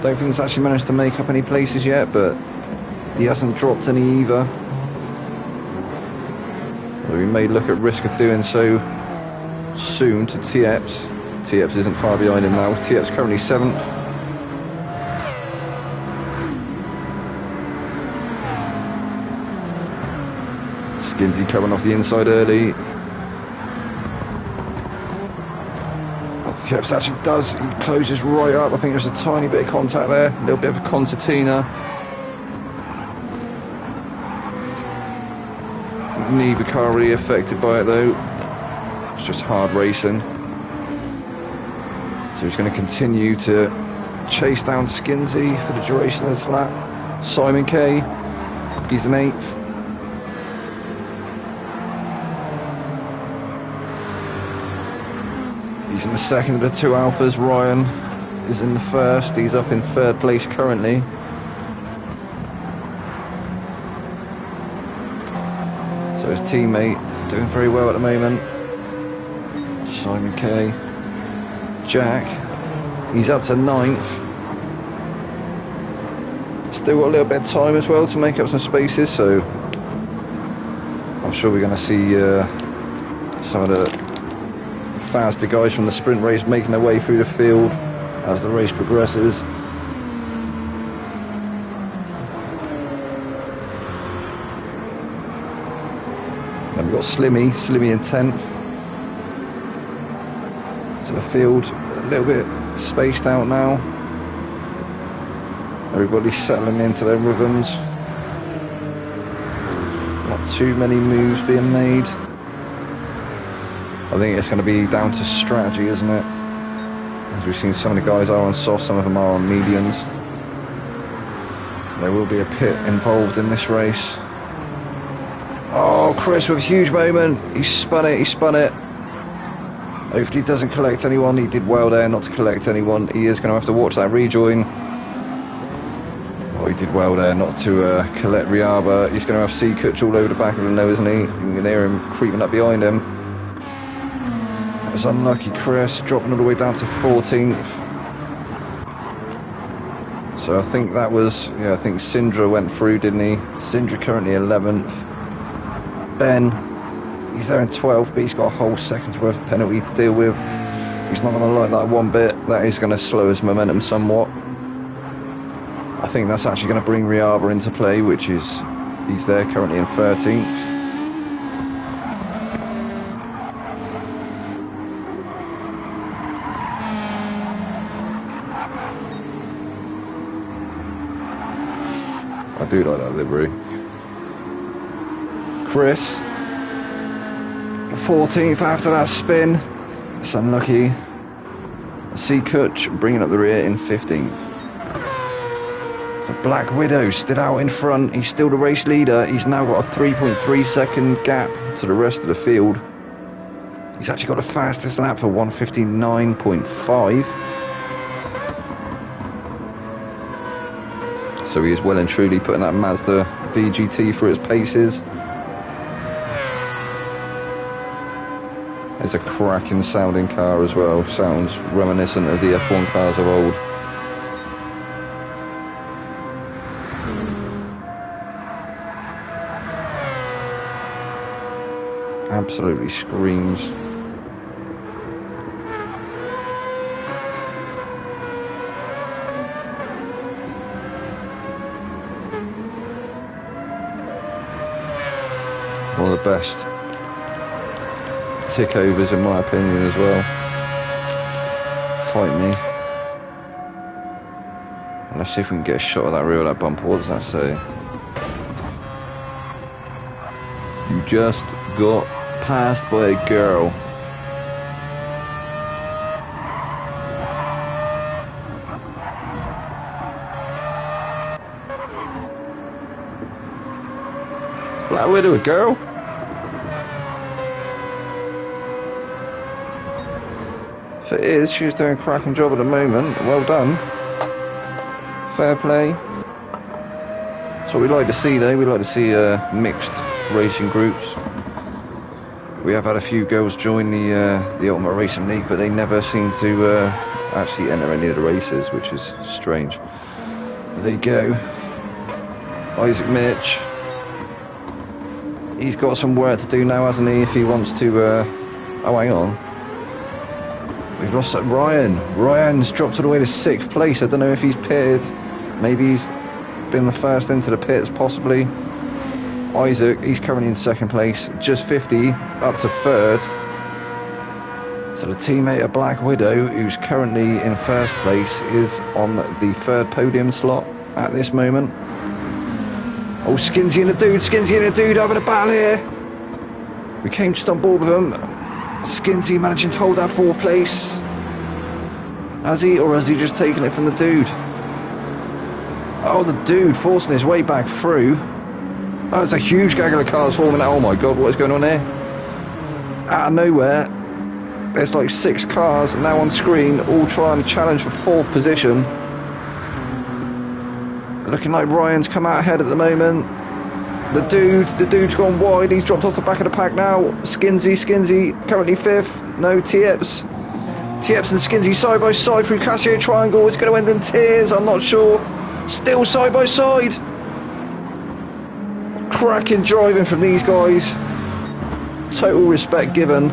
Don't think he's actually managed to make up any places yet, but he hasn't dropped any either. Well, we may look at risk of doing so soon to Tieps. Tieps isn't far behind him now. Tieps currently 7th. Skinsey coming off the inside early. Tieps actually does, he closes right up. I think there's a tiny bit of contact there, a little bit of a concertina. Neither car really affected by it though. It's just hard racing. So he's going to continue to chase down Skinsey for the duration of this lap. Simon K, he's an 8th. He's in the 2nd of the 2 Alphas. Ryan is in the 1st. He's up in 3rd place currently. So his teammate doing very well at the moment. Simon K. Jack, he's up to 9th. Still got a little bit of time as well to make up some spaces, so I'm sure we're going to see some of the faster guys from the sprint race making their way through the field as the race progresses. Then we've got Slimmy in 10th. So the field a little bit spaced out now. Everybody's settling into their rhythms. Not too many moves being made. I think it's going to be down to strategy, isn't it? As we've seen, some of the guys are on soft, some of them are on mediums. There will be a pit involved in this race. Oh, Chris with a huge moment. He spun it. Hopefully he doesn't collect anyone. He did well there not to collect anyone. He is going to have to watch that rejoin. Oh, he did well there not to collect Riaba. He's going to have Seacuch all over the back of him though, isn't he? You can hear him creeping up behind him. That was unlucky Chris, dropping all the way down to 14th. So I think that was, I think Sindra went through, didn't he? Sindra currently 11th. Ben, he's there in 12th, but he's got a whole second's worth of penalty to deal with. He's not going to like that one bit. That is going to slow his momentum somewhat. I think that's actually going to bring Riaba into play, which is, he's there currently in 13th. I do like that livery. Chris, 14th after that spin. It's unlucky. Seacuch bringing up the rear in 15th. So Black Widow still out in front. He's still the race leader. He's now got a 3.3 second gap to the rest of the field. He's actually got the fastest lap for 1:59.5. So he is well and truly putting that Mazda VGT through its paces. It's a cracking sounding car as well. Sounds reminiscent of the F1 cars of old. Absolutely screams. One of the best tick overs in my opinion as well. Fight me. Let's see if we can get a shot of that rear of that bumper. What does that say? You just got passed by a girl. Black Widow, a girl? If it is, she's doing a cracking job at the moment. Well done. Fair play. That's what we like to see though. We like to see mixed racing groups. We have had a few girls join the Ultimate Racing League, but they never seem to actually enter any of the races, which is strange. There you go. Isaac Mitch. He's got some work to do now, hasn't he, if he wants to... oh, hang on. We've lost Ryan. Ryan's dropped all the way to 6th place. I don't know if he's pitted. Maybe he's been the first into the pits, possibly. Isaac, he's currently in 2nd place. Just 50, up to 3rd. So the teammate of Black Widow, who's currently in 1st place, is on the 3rd podium slot at this moment. Oh, Skinsy and the dude having a battle here. We came just on board with him. Skinsy managing to hold that 4th place. Has he, or has he just taken it from the dude? Oh, the dude forcing his way back through. Oh, it's a huge gaggle of cars forming. Oh my god, what is going on here? Out of nowhere, there's like 6 cars now on screen, all trying to challenge for 4th position. Looking like Ryan's come out ahead at the moment. The dude's gone wide. He's dropped off the back of the pack now. Skinsy, currently 5th. No, Tieps and Skinsy side by side through Casio Triangle. It's going to end in tears, I'm not sure. Still side by side. Cracking driving from these guys. Total respect given.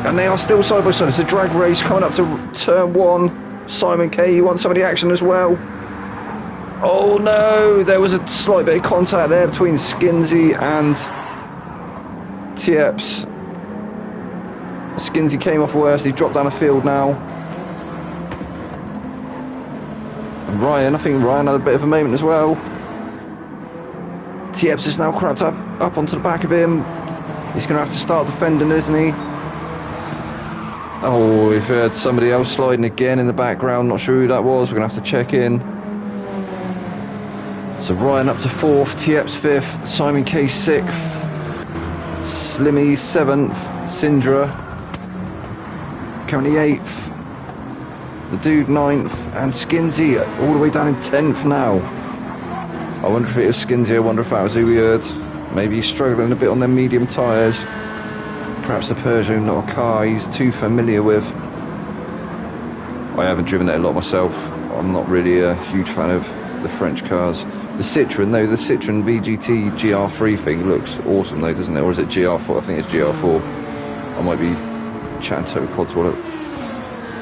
And they are still side by side. It's a drag race coming up to turn 1. Simon K, you want some of the action as well? Oh no, there was a slight bit of contact there between Skinsy and Tieps. Skinsy came off worse, he dropped down the field now. And Ryan, I think Ryan had a bit of a moment as well. Tieps is now crept up onto the back of him. He's going to have to start defending, isn't he? Oh, we've heard somebody else sliding again in the background. Not sure who that was. We're going to have to check in. So Ryan up to 4th, Tieps 5th, Simon K 6th, Slimmy 7th, Syndra currently 8th, the dude 9th, and Skinsy all the way down in 10th now. I wonder if it was Skinsy. I wonder if that was who we heard. Maybe he's struggling a bit on them medium tyres. Perhaps the Peugeot, not a car he's too familiar with. I haven't driven it a lot myself. I'm not really a huge fan of the French cars. The Citroen, though, the Citroen VGT GR3 thing looks awesome though, doesn't it? Or is it GR4? I think it's GR4. I might be chatting total codswallop.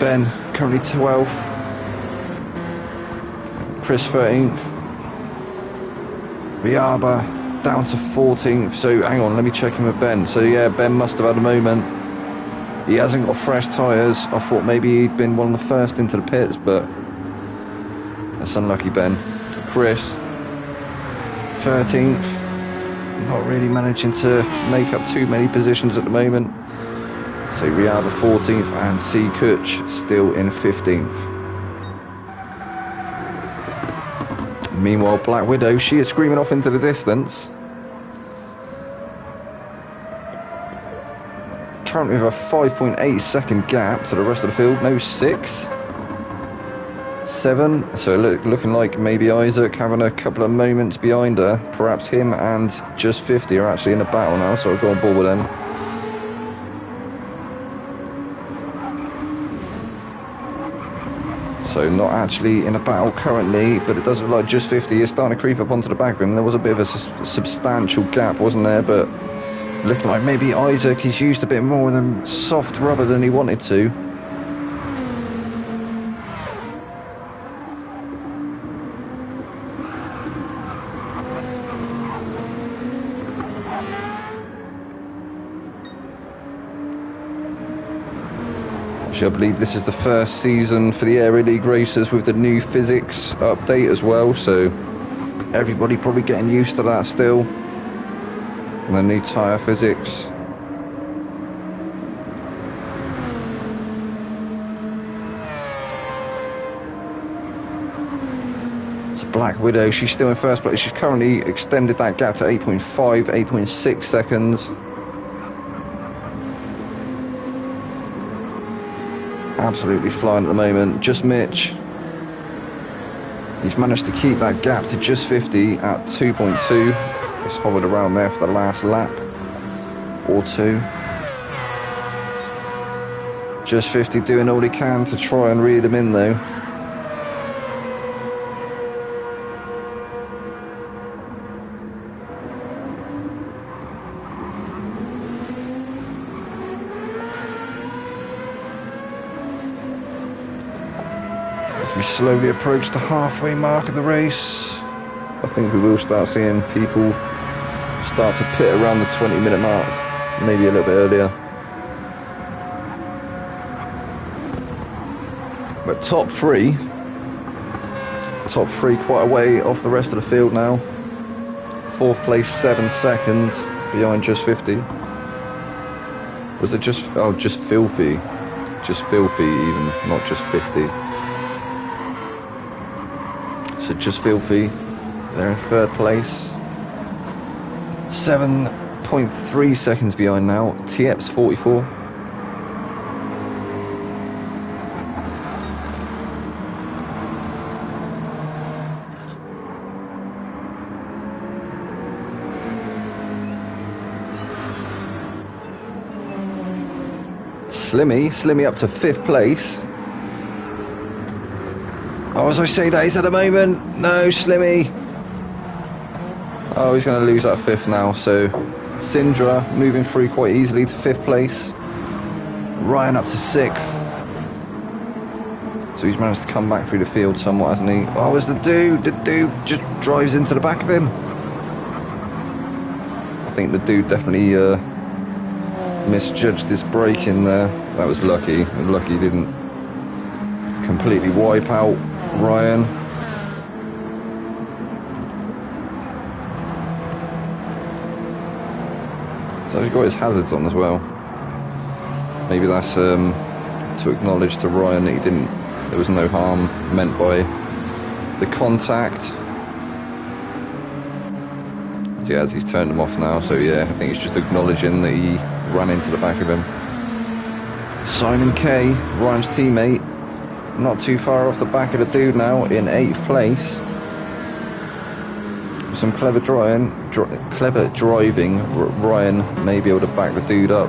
Ben, currently 12th. Chris 13th. Viaba down to 14th. So hang on, let me check in with Ben. So yeah, Ben must have had a moment. He hasn't got fresh tyres. I thought maybe he'd been one of the first into the pits, but That's unlucky, Ben. Chris, 13th. Not really managing to make up too many positions at the moment. So Riaba 14th and C. Kutch still in 15th. Meanwhile, Black Widow, she is screaming off into the distance. Currently with a 5.8 second gap to the rest of the field. No, 6. 7, so looking like maybe Isaac having a couple of moments behind her. Perhaps him and Just 50 are actually in a battle now, so I'll go on board with them. So not actually in a battle currently, but it does look like Just 50 is starting to creep up onto the back of him. There was a bit of a substantial gap, wasn't there? But looking like maybe Isaac has used a bit more than soft rubber than he wanted to. I believe this is the first season for the Aero League racers with the new physics update as well, so everybody probably getting used to that still. And the new tyre physics. So Black Widow, she's still in first place. She's currently extended that gap to 8.5, 8.6 seconds. Absolutely flying at the moment. Just Mitch, he's managed to keep that gap to Just 50 at 2.2. He's hovered around there for the last lap or two. Just 50 doing all he can to try and reel him in though. We slowly approach the halfway mark of the race. I think we will start seeing people start to pit around the 20-minute mark, maybe a little bit earlier. But top three quite a way off the rest of the field now. 4th place, 7 seconds behind Just 50. Was it just filthy? Just filthy even, not just 50. So Just Filthy, they're in 3rd place. 7.3 seconds behind now. TEP's 44. Slimmy up to 5th place. Oh, as I say that, he's at the moment. No, Slimmy. Oh, he's going to lose that 5th now. So, Sindra moving through quite easily to 5th place. Ryan up to 6th. So he's managed to come back through the field somewhat, hasn't he? Oh, it's the dude. The dude just drives into the back of him. I think the dude definitely misjudged his braking there. That was lucky. Lucky he didn't completely wipe out Ryan. So he's got his hazards on as well. Maybe that's to acknowledge to Ryan that there was no harm meant by the contact. So yeah, as he's turned them off now, so yeah, I think he's just acknowledging that he ran into the back of him. Simon Kay, Ryan's teammate, not too far off the back of the dude now, in 8th place. Some clever driving, Ryan may be able to back the dude up,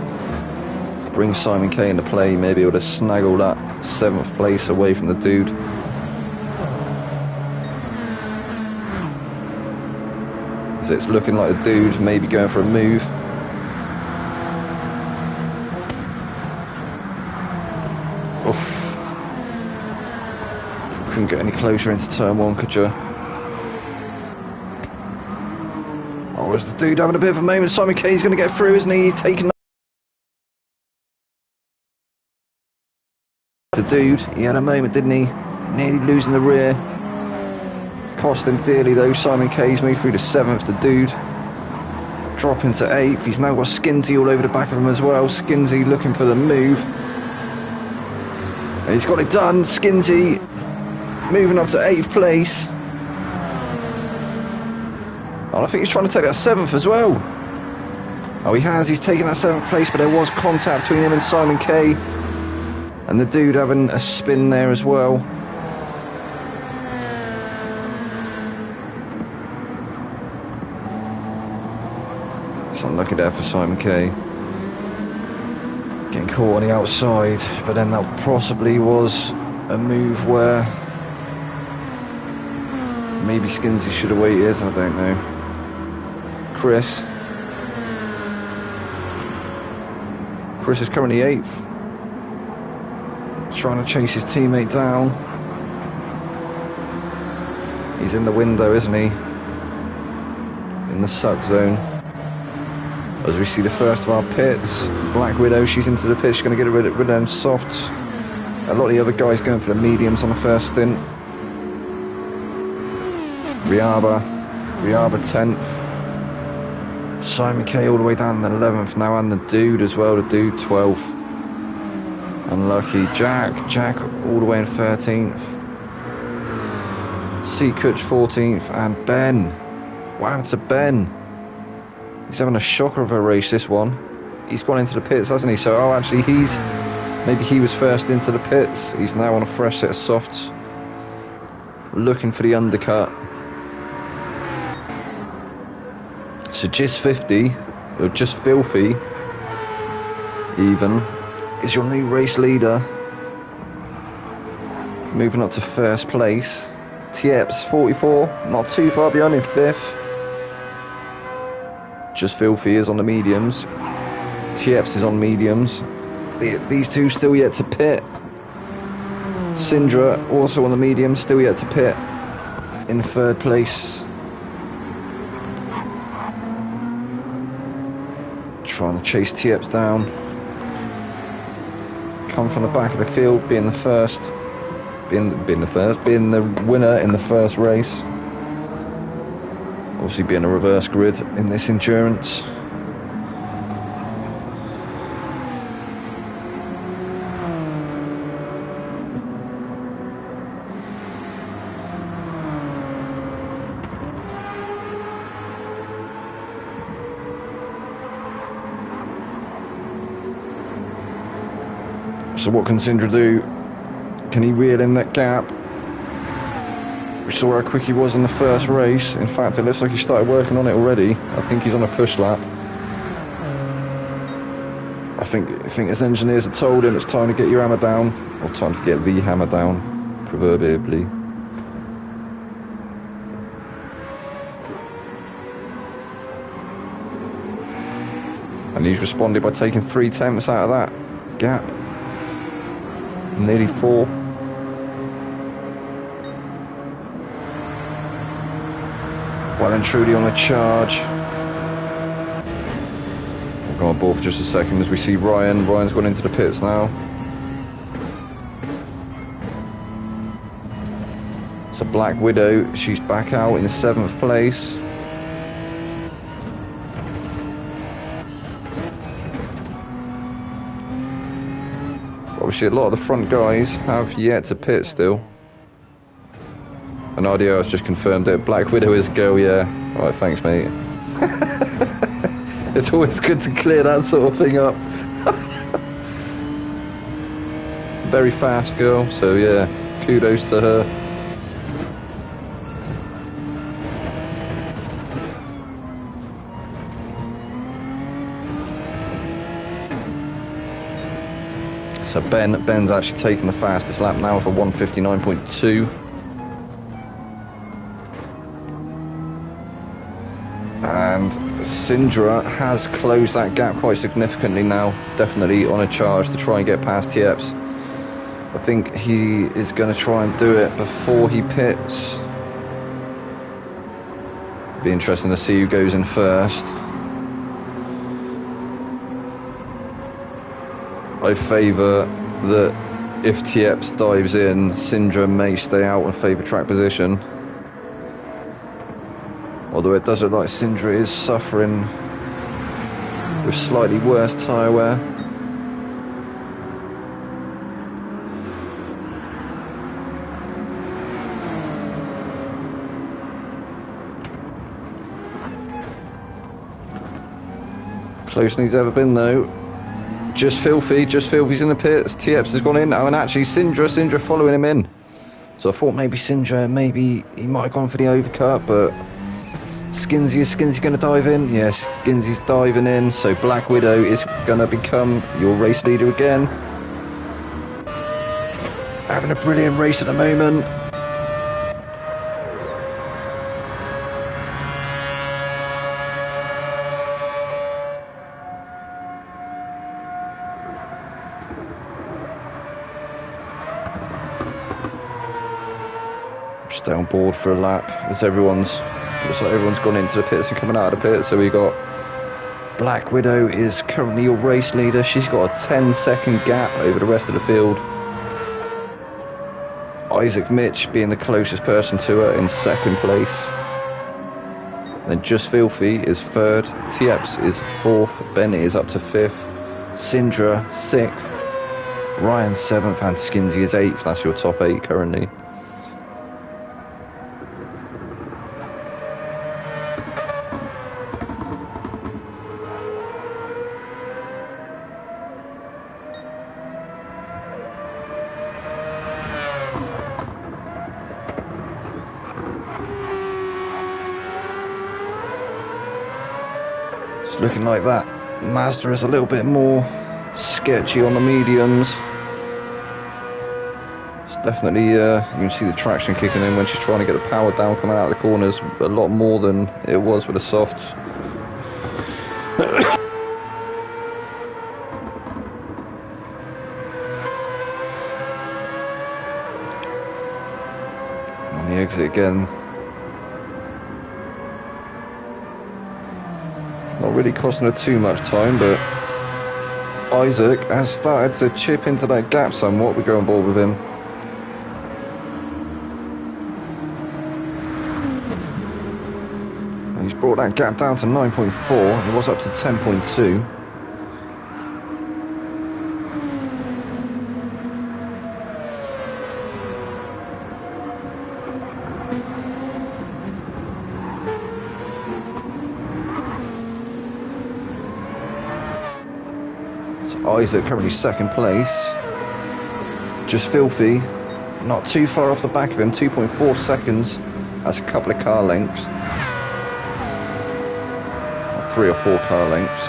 bring Simon Kay into play, maybe able to snaggle that 7th place away from the dude. So it's looking like the dude may be going for a move. Oof. Couldn't get any closer into turn 1, could you? Oh, is the dude having a bit of a moment? Simon Kay's going to get through, isn't he? He's taking the dude. He had a moment, didn't he? Nearly losing the rear. Cost him dearly though. Simon K's moved through to 7th, the dude. Dropping to 8th. He's now got Skinsy all over the back of him as well. Skinsy looking for the move. And he's got it done. Skinsy moving up to 8th place. Oh, I think he's trying to take that 7th as well. Oh, he has. He's taken that 7th place, but there was contact between him and Simon K. And the dude having a spin there as well. It's unlucky there for Simon K. Getting caught on the outside, but then that possibly was a move where maybe Skinsy should have waited, I don't know. Chris is currently 8th. Trying to chase his teammate down. He's in the window, isn't he? In the suck zone. As we see the first of our pits, Black Widow, she's into the pit, she's going to get rid of them softs. A lot of the other guys going for the mediums on the first stint. Riaba 10th. Simon K all the way down in 11th now, and the dude as well, the dude 12th. Unlucky. Jack all the way in 13th. C. Kutch 14th, and Ben. Wow, it's a Ben. He's having a shocker of a race, this one. He's gone into the pits, hasn't he? So, oh, actually, maybe he was first into the pits. He's now on a fresh set of softs. Looking for the undercut. So, just 50, or just filthy, even, is your new race leader. Moving up to first place. Tieps, 44, not too far behind in 5th. Just Filthy is on the mediums. Tieps is on mediums. These two still yet to pit. Syndra also on the mediums, still yet to pit. In 3rd place. Trying to chase Tieps down. Come from the back of the field, being the winner in the first race. Obviously being a reverse grid in this endurance. So what can Syndra do? Can he reel in that gap? We saw how quick he was in the first race. In fact, it looks like he started working on it already. I think he's on a push lap. I think his engineers have told him it's time to get your hammer down, or time to get the hammer down, proverbially. And he's responded by taking 3 tenths out of that gap. Nearly 4. Well and truly on a charge. We'll go on board for just a second as we see Ryan. Ryan's gone into the pits now. So Black Widow, she's back out in 7th place. Obviously a lot of the front guys have yet to pit still. And RDO has just confirmed it. Black Widow is a girl, yeah. Alright, thanks mate. It's always good to clear that sort of thing up. Very fast girl, so yeah, kudos to her. So Ben's actually taken the fastest lap now for 1:59.2. And Syndra has closed that gap quite significantly now, definitely on a charge to try and get past Tieps. I think he is going to try and do it before he pits. Be interesting to see who goes in first. I favour that if Tieps dives in, Syndra may stay out and favour track position. Although it does look like Sindra is suffering with slightly worse tyre wear. Closer than he's ever been though. Just Filthy's in the pits. TX has gone in. Oh, and actually Sindra following him in. So I thought maybe Sindra, maybe he might have gone for the overcut, but Skinsy going to dive in? Yes, Skinsy's diving in. So Black Widow is going to become your race leader again. Having a brilliant race at the moment. Stay on board for a lap as looks like everyone's gone into the pits and coming out of the pits. So we got Black Widow is currently your race leader. She's got a 10-second gap over the rest of the field. Isaac Mitch being the closest person to her in second place. Then Just Filthy is third. Tieps is fourth. Ben is up to fifth. Sindra sixth. Ryan seventh and Skinsy is eighth. That's your top 8 currently. It's looking like that Mazda is a little bit more sketchy on the mediums. It's definitely, you can see the traction kicking in when she's trying to get the power down coming out of the corners a lot more than it was with the softs. On the exit again. Not really costing her too much time, but Isaac has started to chip into that gap somewhat. We go on board with him. And he's brought that gap down to 9.4. It was up to 10.2. Isaac currently second place. Just Filthy, not too far off the back of him, 2.4 seconds. That's a couple of car lengths. 3 or 4 car lengths.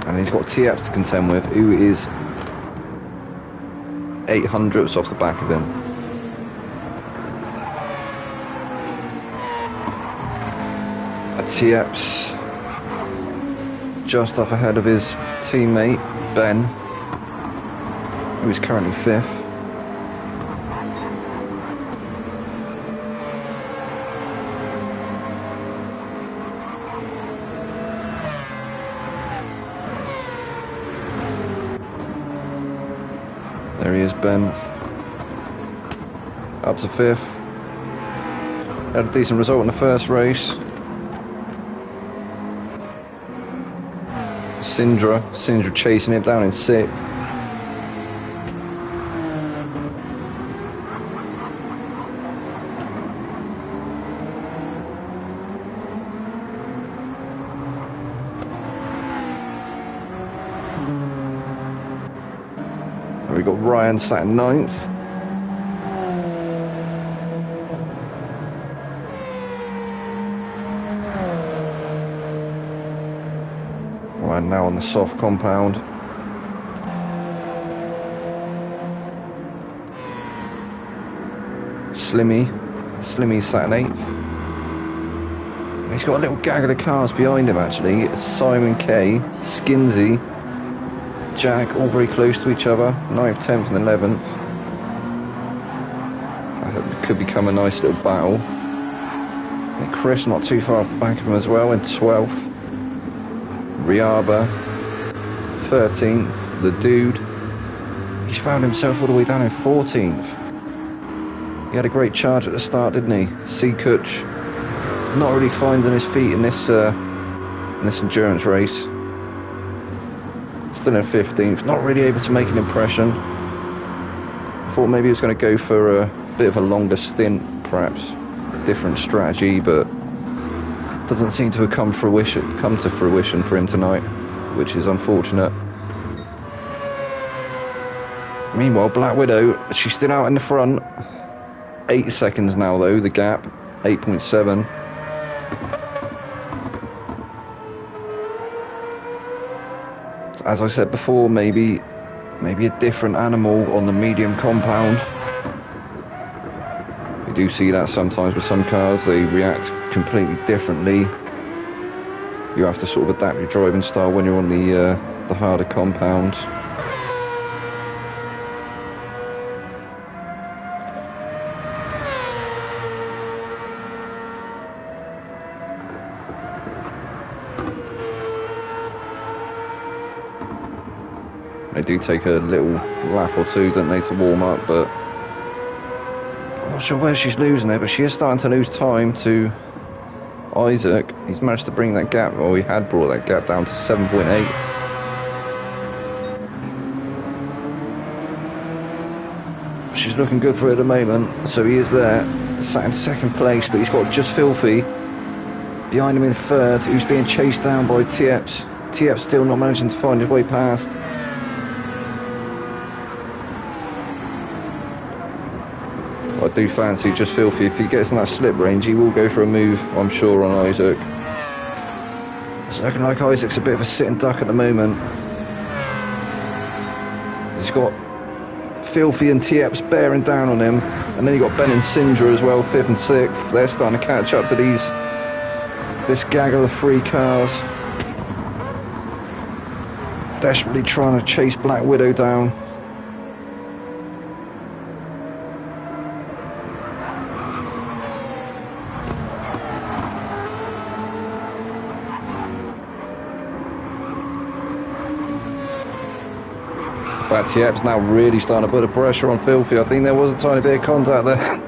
And he's got TX to contend with, who is 800ths off the back of him. TX just up ahead of his teammate Ben, who is currently 5th. There he is, Ben, up to 5th. Had a decent result in the first race. Sindra chasing him down in 6th. We got Ryan sat in 9th. Now on the soft compound. Slimmy sat in 8th. He's got a little gaggle of cars behind him actually. It's Simon K, Skinsy, Jack, all very close to each other. 9th, 10th and 11th. It could become a nice little battle. And Chris not too far off the back of him as well in 12th. Riaba, 13th, the dude, he's found himself all the way down in 14th. He had a great charge at the start, didn't he? Seacuch not really finding his feet in this endurance race. Still in 15th, not really able to make an impression. Thought maybe he was going to go for a bit of a longer stint, perhaps a different strategy, but doesn't seem to have come to fruition for him tonight, which is unfortunate. Meanwhile, Black Widow, she's still out in the front. 8 seconds now though, the gap, 8.7. As I said before, maybe a different animal on the medium compound. We do see that sometimes with some cars, they react completely differently. You have to sort of adapt your driving style when you're on the harder compounds. They do take a little lap or two, don't they, to warm up, but I'm not sure where she's losing it, but she is starting to lose time to Isaac. He's managed to bring that gap, or he had brought that gap down to 7.8. She's looking good for it at the moment, so he is there, sat in second place, but he's got just Filthy behind him in third, who's being chased down by Tieps. Tieps still not managing to find his way past. I do fancy just Filthy. If he gets in that slip range, he will go for a move, I'm sure, on Isaac. It's looking like Isaac's a bit of a sitting duck at the moment. He's got Filthy and Tieps bearing down on him, and then you got Ben and Sindra as well, 5th and 6th. They're starting to catch up to this gaggle of 3 cars. Desperately trying to chase Black Widow down. In fact, Tieps now really starting to put the pressure on Filthy. I think there was a tiny bit of contact there.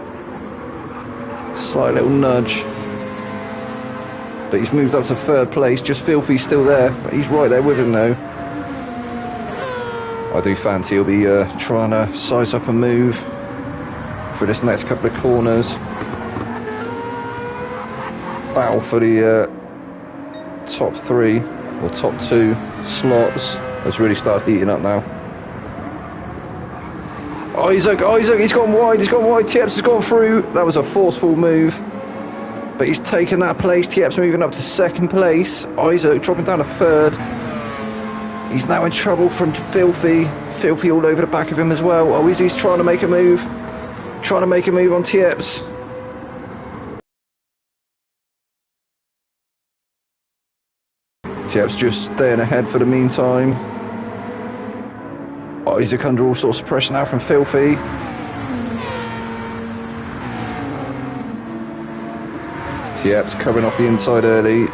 Slight little nudge. But he's moved up to 3rd place. Just Filthy's still there. But he's right there with him though. I do fancy he'll be trying to size up a move for this next couple of corners. Battle for the top 3 or top 2 slots has really started heating up now. Isaac, he's gone wide, Tieps has gone through. That was a forceful move, but he's taken that place. Tieps moving up to 2nd place. Isaac dropping down to 3rd. He's now in trouble from Filthy. Filthy all over the back of him as well. Oh, he's trying to make a move. Trying to make a move on Tieps. Tieps just staying ahead for the meantime. Isaac under all sorts of pressure now from Filthy. Tieps covering off the inside early.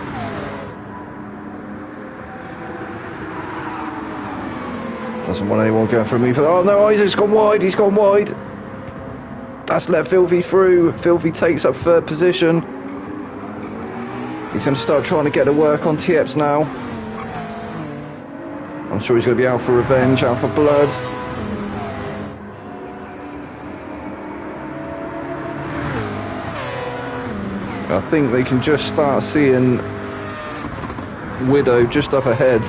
Doesn't want anyone going for a move. Oh no, Isaac's gone wide, he's gone wide. That's let Filthy through. Filthy takes up 3rd position. He's going to start trying to get to work on Tieps now. I'm sure he's going to be out for revenge, out for blood. I think they can just start seeing Widow just up ahead.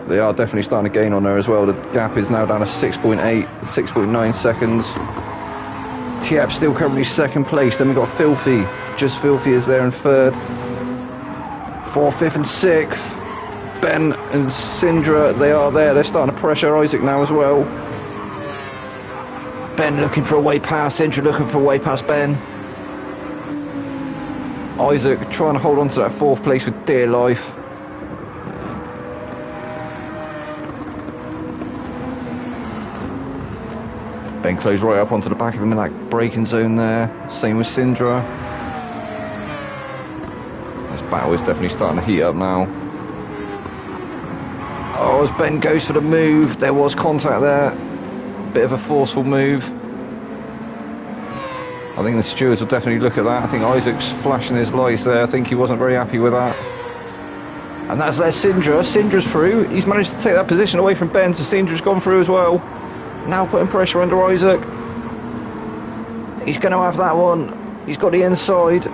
They are definitely starting to gain on her as well. The gap is now down to 6.8, 6.9 seconds. Tieps still currently 2nd place. Then we've got Filthy. Just Filthy is there in 3rd. 4th, 5th and 6th. Ben and Sindra, they are there. They're starting to pressure Isaac now as well. Ben looking for a way past. Sindra looking for a way past Ben. Isaac trying to hold on to that 4th place with dear life. Ben closed right up onto the back of him in that braking zone there. Same with Sindra. This battle is definitely starting to heat up now. Oh, as Ben goes for the move, there was contact there. Bit of a forceful move. I think the stewards will definitely look at that. I think Isaac's flashing his lights there. I think he wasn't very happy with that. And that's led Sindra. Sindra's through. He's managed to take that position away from Ben, so Sindra's gone through as well. Now putting pressure under Isaac. He's going to have that one. He's got the inside.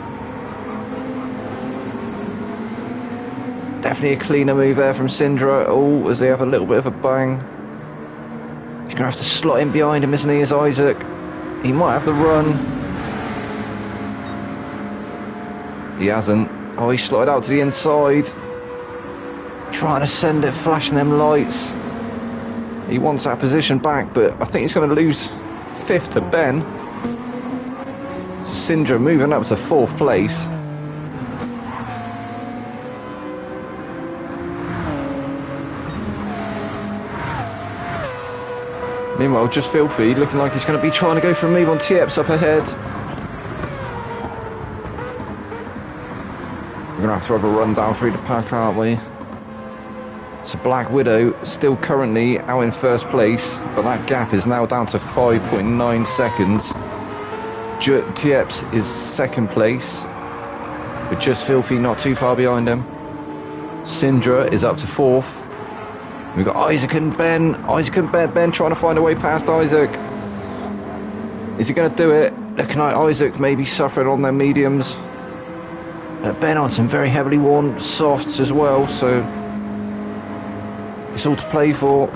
Definitely a cleaner move there from Sindra. Oh, as they have a little bit of a bang. He's going to have to slot in behind him, isn't he, as Isaac? He might have the run. He hasn't. Oh, he slotted out to the inside. Trying to send it, flashing them lights. He wants that position back, but I think he's going to lose 5th to Ben. Sindra moving up to 4th place. Meanwhile, just Filthy looking like he's going to be trying to go for a move on Tieps up ahead. We're going to have a run down through the pack, aren't we? So Black Widow still currently out in 1st place, but that gap is now down to 5.9 seconds. Tieps is 2nd place, with Just Filthy not too far behind him. Sindra is up to 4th. We've got Isaac and Ben. Ben trying to find a way past Isaac. Is he going to do it? Looking like Isaac maybe suffering on their mediums. Ben on some very heavily worn softs as well, so it's all to play for.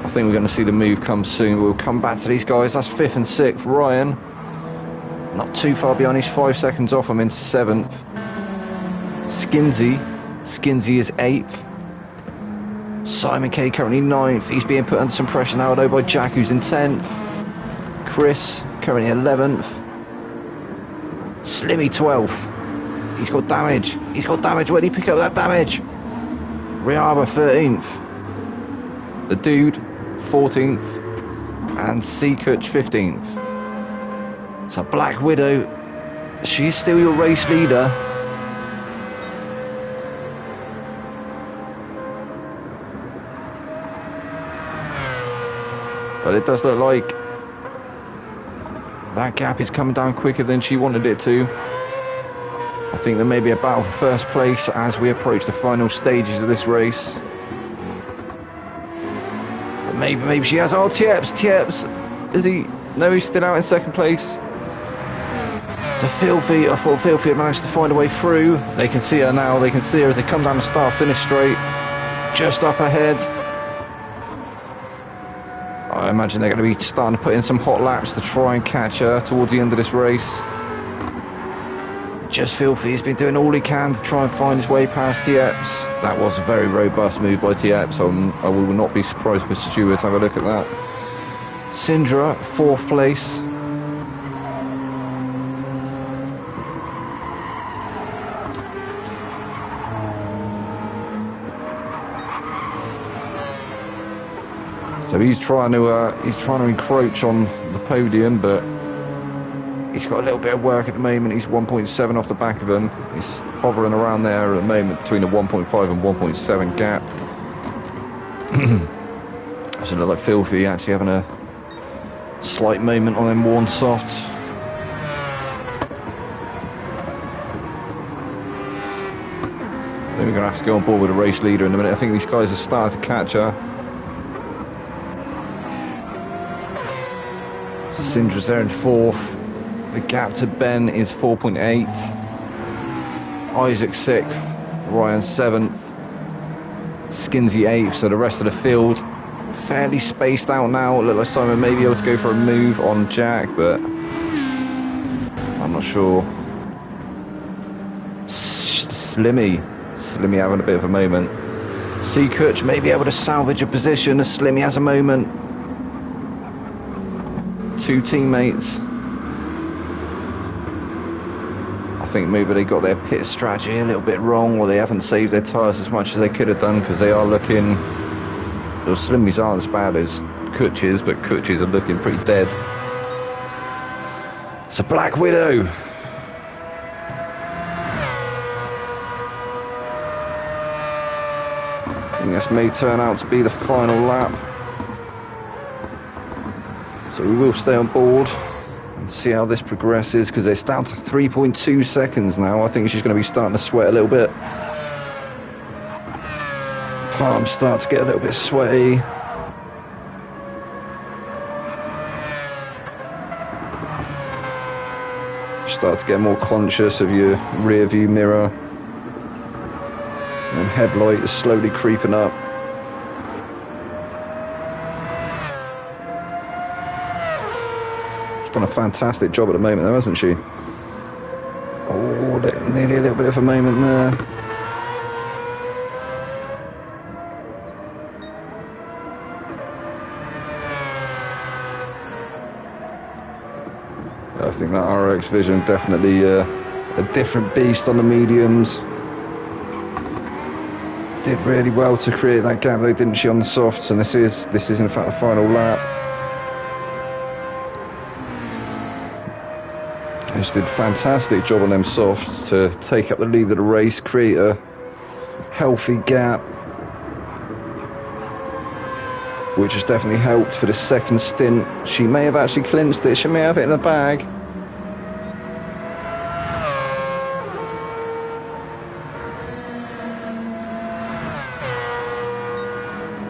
I think we're going to see the move come soon. We'll come back to these guys. That's 5th and 6th. Ryan, not too far behind. He's 5 seconds off. I'm in 7th. Skinsy is 8th. Simon K currently 9th. He's being put under some pressure now though by Jack, who's in 10th. Chris currently 11th. Slimmy 12th. He's got damage. Where did he pick up that damage? Riaba 13th. The Dude 14th. And Seacuch 15th. So Black Widow, she's still your race leader. But it does look like that gap is coming down quicker than she wanted it to. I think there may be a battle for 1st place as we approach the final stages of this race. But maybe she has. Oh, Tieps, is he? No, he's still out in 2nd place. So Filthy, I thought Filthy had managed to find a way through. They can see her now. They can see her as they come down the start-finish straight, just up ahead. I imagine they're going to be starting to put in some hot laps to try and catch her towards the end of this race. Just Filthy, he's been doing all he can to try and find his way past Tieps. That was a very robust move by Tieps. I will not be surprised if Stuart have a look at that. Sindra, 4th place. So he's trying to encroach on the podium, but he's got a little bit of work at the moment. He's 1.7 off the back of him. He's hovering around there at the moment between the 1.5 and 1.7 gap. Doesn't look like Filthy actually having a slight moment on them worn softs. I think we're going to have to go on board with a race leader in a minute. I think these guys are starting to catch her. Sindra's there in 4th. The gap to Ben is 4.8. Isaac 6th. Ryan 7th. Skinsy 8th. So the rest of the field fairly spaced out now. It looks like Simon may be able to go for a move on Jack, but I'm not sure. Slimmy having a bit of a moment. Seacuch may be able to salvage a position as Slimmy has a moment. 2 teammates. I think maybe they got their pit strategy a little bit wrong, or they haven't saved their tyres as much as they could have done, because they are looking... Those Slimmies aren't as bad as Kutches, but Kutches are looking pretty dead. So Black Widow. And this may turn out to be the final lap. So we will stay on board and see how this progresses, because it's down to 3.2 seconds now. I think she's going to be starting to sweat a little bit. Palms start to get a little bit sweaty. Start to get more conscious of your rear view mirror. And headlight is slowly creeping up. She's done a fantastic job at the moment though, hasn't she? Oh, nearly a little bit of a moment there. I think that RX Vision definitely a different beast on the mediums. Did really well to create that gap though, didn't she, on the softs? And this is in fact the final lap. She did a fantastic job on them softs to take up the lead of the race, create a healthy gap, which has definitely helped for the second stint. She may have actually clinched it, she may have it in the bag.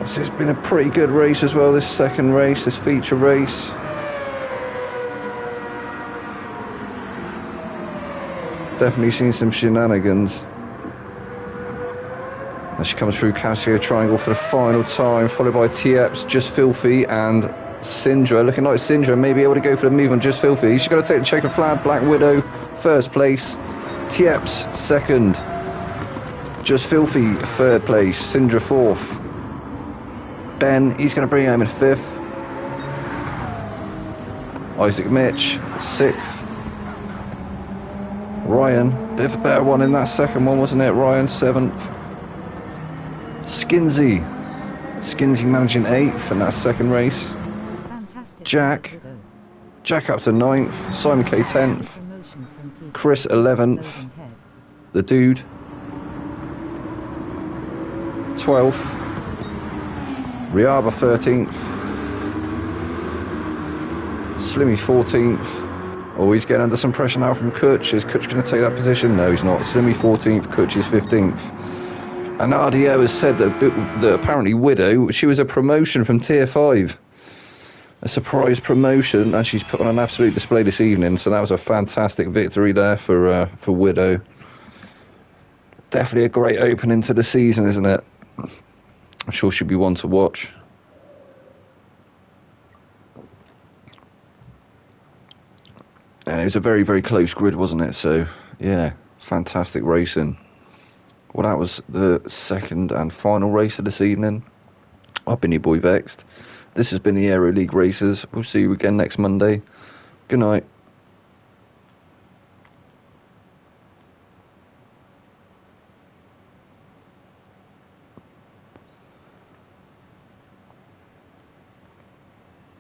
So it's been a pretty good race as well, this second race, this feature race. Definitely seen some shenanigans. As she comes through Casio Triangle for the final time, followed by Tieps, Just Filthy, and Syndra. Looking like Syndra may be able to go for the move on Just Filthy. She's got to take the checkered flag. Black Widow, first place. Tieps, second. Just Filthy, third place. Syndra, fourth. Ben, he's going to bring home in fifth. Isaac Mitch, sixth. Ryan, bit of a better one in that second one, wasn't it? Ryan, seventh. Skinsy managing eighth in that second race. Fantastic. Jack up to ninth. Simon K 10th. Chris 11th. The Dude 12th. Riaba 13th. Slimmy 14th. Oh, he's getting under some pressure now from Kutch. Is Kutch going to take that position? No, he's not. Slimmy 14th, Kutch is 15th. And RDO has said that apparently Widow, she was a promotion from Tier 5. A surprise promotion, and she's put on an absolute display this evening. So that was a fantastic victory there for Widow. Definitely a great opening to the season, isn't it? I'm sure she'll be one to watch. And it was a very, very close grid, wasn't it? So, yeah, fantastic racing. Well, that was the second and final race of this evening. I've been your boy Vexed. This has been the Aero League Races. We'll see you again next Monday. Good night.